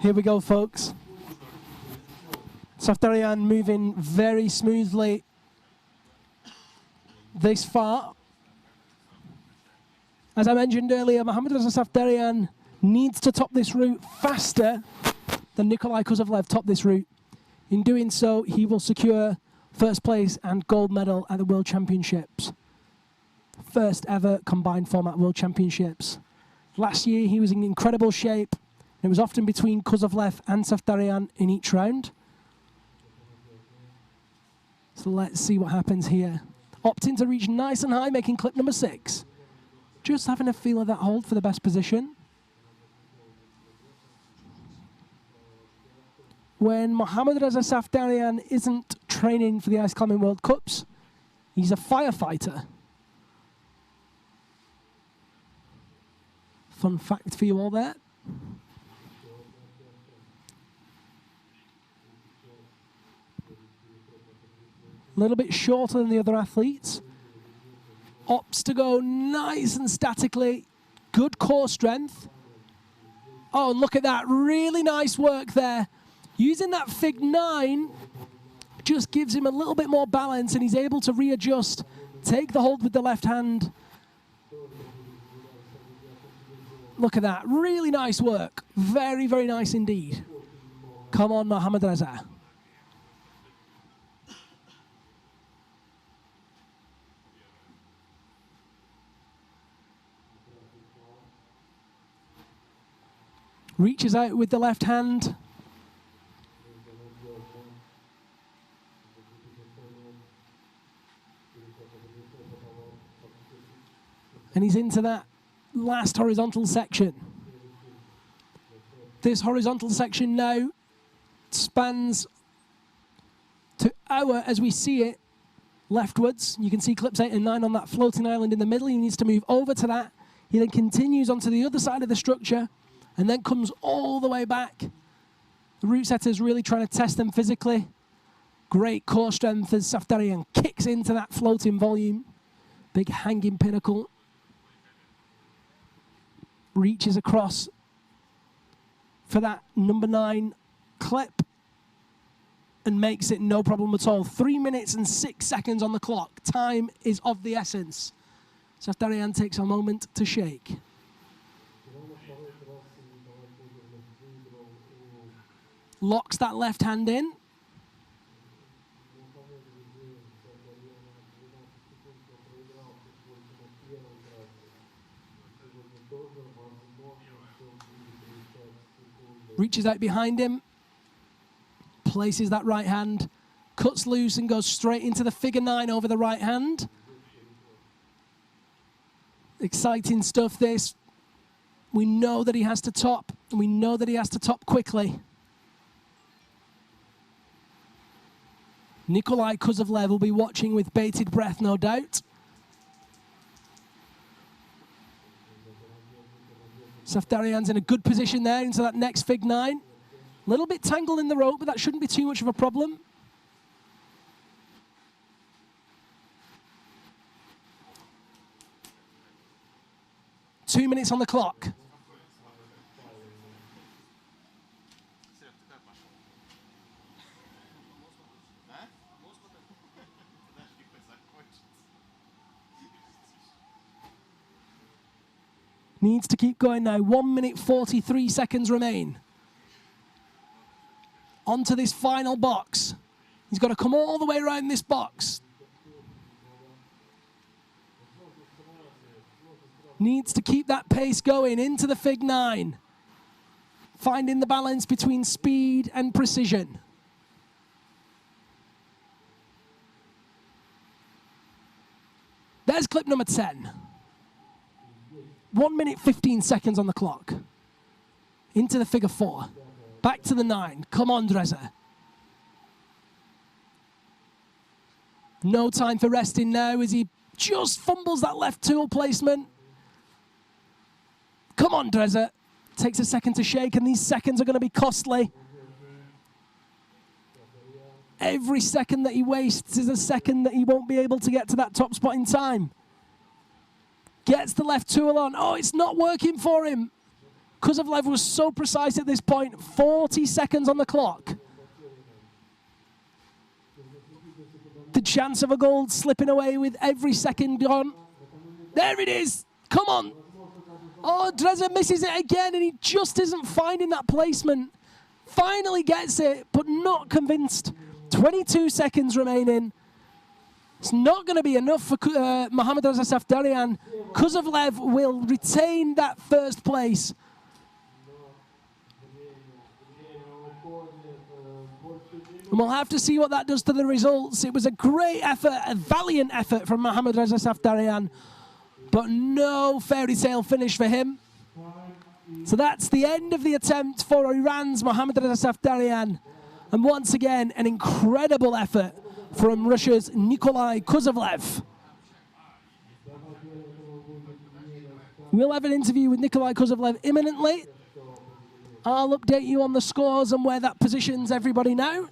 Here we go, folks. Safdarian moving very smoothly this far. As I mentioned earlier, Mohammad Reza Safdarian needs to top this route faster than Nikolai Kuzovlev topped this route. In doing so, he will secure first place and gold medal at the World Championships. First ever combined format World Championships. Last year, he was in incredible shape. It was often between Kuzovlev and Safdarian in each round. So let's see what happens here. Opting to reach nice and high, making clip number 6. Just having a feel of that hold for the best position. When Mohammad Reza Safdarian isn't training for the Ice Climbing World Cups, he's a firefighter. Fun fact for you all there. A little bit shorter than the other athletes. Opts to go nice and statically. Good core strength. Oh, and look at that. Really nice work there. Using that Fig 9 just gives him a little bit more balance and he's able to readjust, take the hold with the left hand. Look at that. Really nice work. Very, very nice indeed. Come on, Mohammad Reza. Reaches out with the left hand. And he's into that last horizontal section. This horizontal section now spans to our, as we see it, leftwards. You can see clips 8 and 9 on that floating island in the middle. He needs to move over to that. He then continues onto the other side of the structure and then comes all the way back. The route setter's really trying to test them physically. Great core strength as Safdarian kicks into that floating volume. Big hanging pinnacle. Reaches across for that number 9 clip and makes it no problem at all. 3 minutes and 6 seconds on the clock. Time is of the essence. Safdarian takes a moment to shake. Locks that left hand in. Reaches out behind him, places that right hand, cuts loose and goes straight into the figure 9 over the right hand. Exciting stuff this. We know that he has to top, and we know that he has to top quickly. Nikolai Kuzovlev will be watching with bated breath, no doubt. Safdarian's in a good position there into that next Fig 9. A little bit tangled in the rope, but that shouldn't be too much of a problem. Two minutes on the clock. Needs to keep going now. 1 minute 43 seconds remain. Onto this final box. He's got to come all the way around this box. Needs to keep that pace going into the Fig 9. Finding the balance between speed and precision. There's clip number 10. 1 minute 15 seconds on the clock. Into the figure 4. Back to the 9. Come on, Reza. No time for resting now as he just fumbles that left tool placement. Come on, Reza. Takes a second to shake, and these seconds are going to be costly. Every second that he wastes is a second that he won't be able to get to that top spot in time. Gets the left tool on. Oh, it's not working for him. Kuzovlev was so precise at this point, 40 seconds on the clock. The chance of a gold slipping away with every second gone. There it is. Come on. Oh, Dreza misses it again, and he just isn't finding that placement. Finally gets it, but not convinced. 22 seconds remaining. It's not going to be enough for Mohammad Reza Safdarian. Kuzovlev will retain that first place. And we'll have to see what that does to the results. It was a great effort, a valiant effort from Mohammad Reza Safdarian, but no fairy tale finish for him. So that's the end of the attempt for Iran's Mohammad Reza Safdarian. And once again, an incredible effort from Russia's Nikolai Kuzovlev. We'll have an interview with Nikolai Kuzovlev imminently. I'll update you on the scores and where that positions everybody now.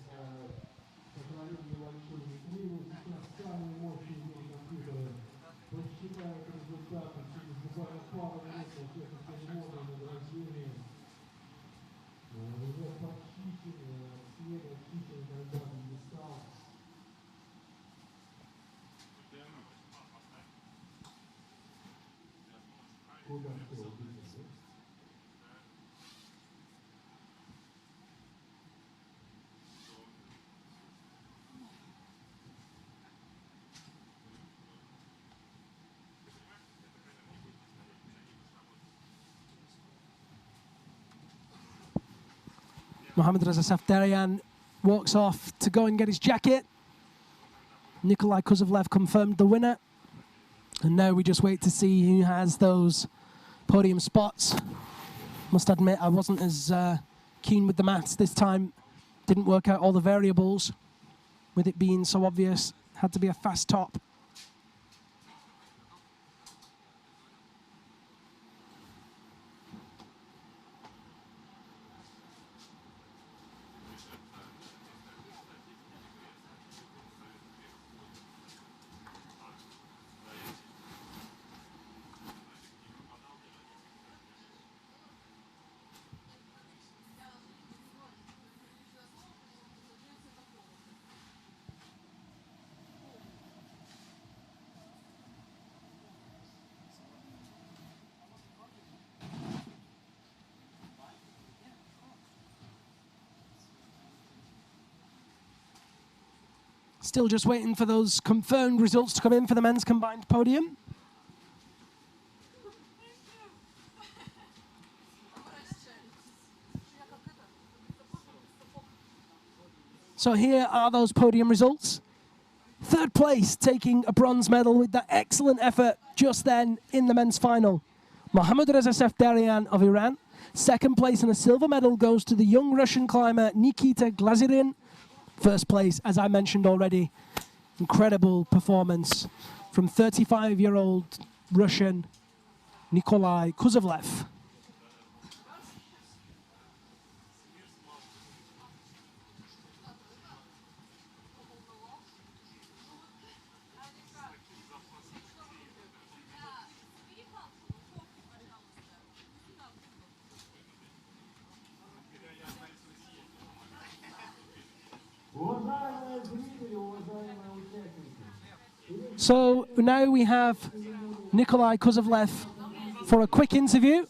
Mohammad Reza Safdarian walks off to go and get his jacket. Nikolai Kuzovlev confirmed the winner. And now we just wait to see who has those podium spots. Must admit, I wasn't as keen with the maths this time. Didn't work out all the variables with it being so obvious. Had to be a fast top. Still just waiting for those confirmed results to come in for the men's combined podium. So here are those podium results. Third place, taking a bronze medal with that excellent effort just then in the men's final, Mohammad Reza Safdarian of Iran. Second place and a silver medal goes to the young Russian climber Nikita Glazerin. First place, as I mentioned already, incredible performance from 35-year-old Russian Nikolai Kuzovlev. So now we have Nikolai Kuzovlev for a quick interview.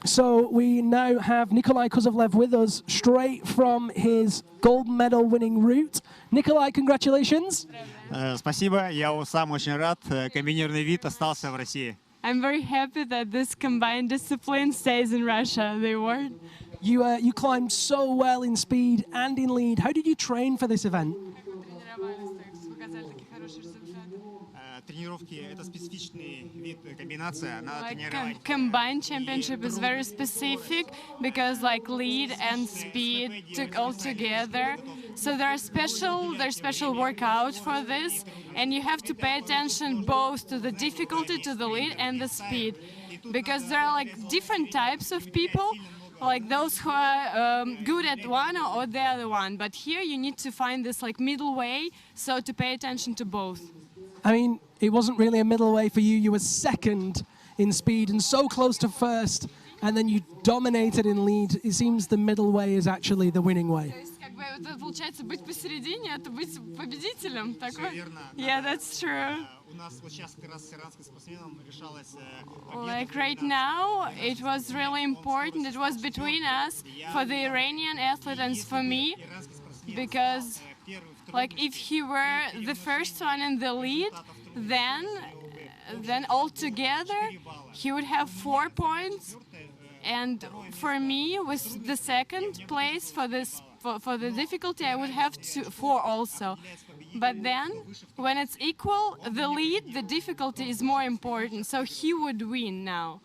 So we now have Nikolai Kuzovlev with us straight from his gold medal winning route. Nikolai, congratulations. Спасибо, я сам очень рад. Комбинированный вид остался в России. I'm very happy that this combined discipline stays in Russia. They were. You climbed so well in speed and in lead. How did you train for this event? тренировки это специфичный вид комбинация, надо Like тренировать. combined championship is very specific because like lead and speed took all together. So there's special workout for this, and you have to pay attention both to the difficulty, to the lead, and the speed, because there are like different types of people. Like those who are good at one or the other one, but here you need to find this like middle way, so to pay attention to both. I mean, it wasn't really a middle way for you. You were second in speed and so close to first, and then you dominated in lead. It seems the middle way is actually the winning way. То есть, как бы, это получается быть посередине, это быть победителем. Всё верно. Yeah, that's true. У нас вот сейчас как раз с иранским спортсменом решалась Like right now, it was really important. It was between us, for the Iranian athlete and for me, because like if he were the first one in the lead, then altogether he would have 4 points, and for me with the second place for this for the difficulty I would have 4 also. But then when it's equal, the lead, the difficulty is more important, so he would win now.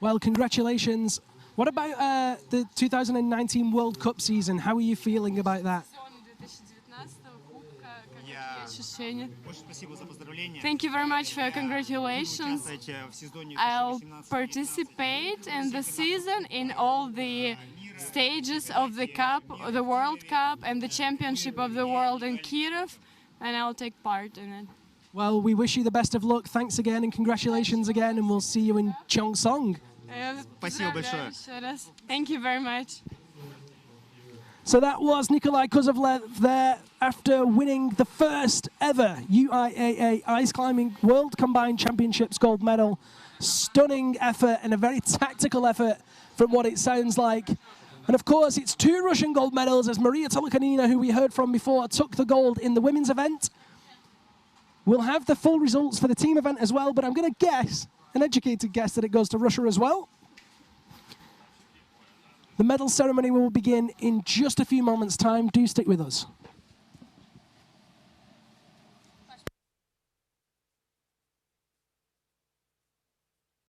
Well, congratulations. What about the 2019 World Cup season? How are you feeling about that? Очень спасибо за поздравления. Thank you very much for your congratulations. Участвуйте в сезоне I'll 2018. participate in the season in all the stages of the cup, the World Cup and the Championship of the World in Kyiv, and I'll take part in it. Well, we wish you the best of luck. Thanks again and congratulations again, and we'll see you in Cheongsong. Спасибо большое. Thank you very much. So that was Nikolai Kozlovlev there after winning the first ever UIAA Ice Climbing World Combined Championships gold medal. Stunning effort and a very tactical effort from what it sounds like. And of course, it's 2 Russian gold medals as Maria Tolokonina, who we heard from before, took the gold in the women's event. We'll have the full results for the team event as well, but I'm going to guess, an educated guess, that it goes to Russia as well. The medal ceremony will begin in just a few moments' time. Do stick with us.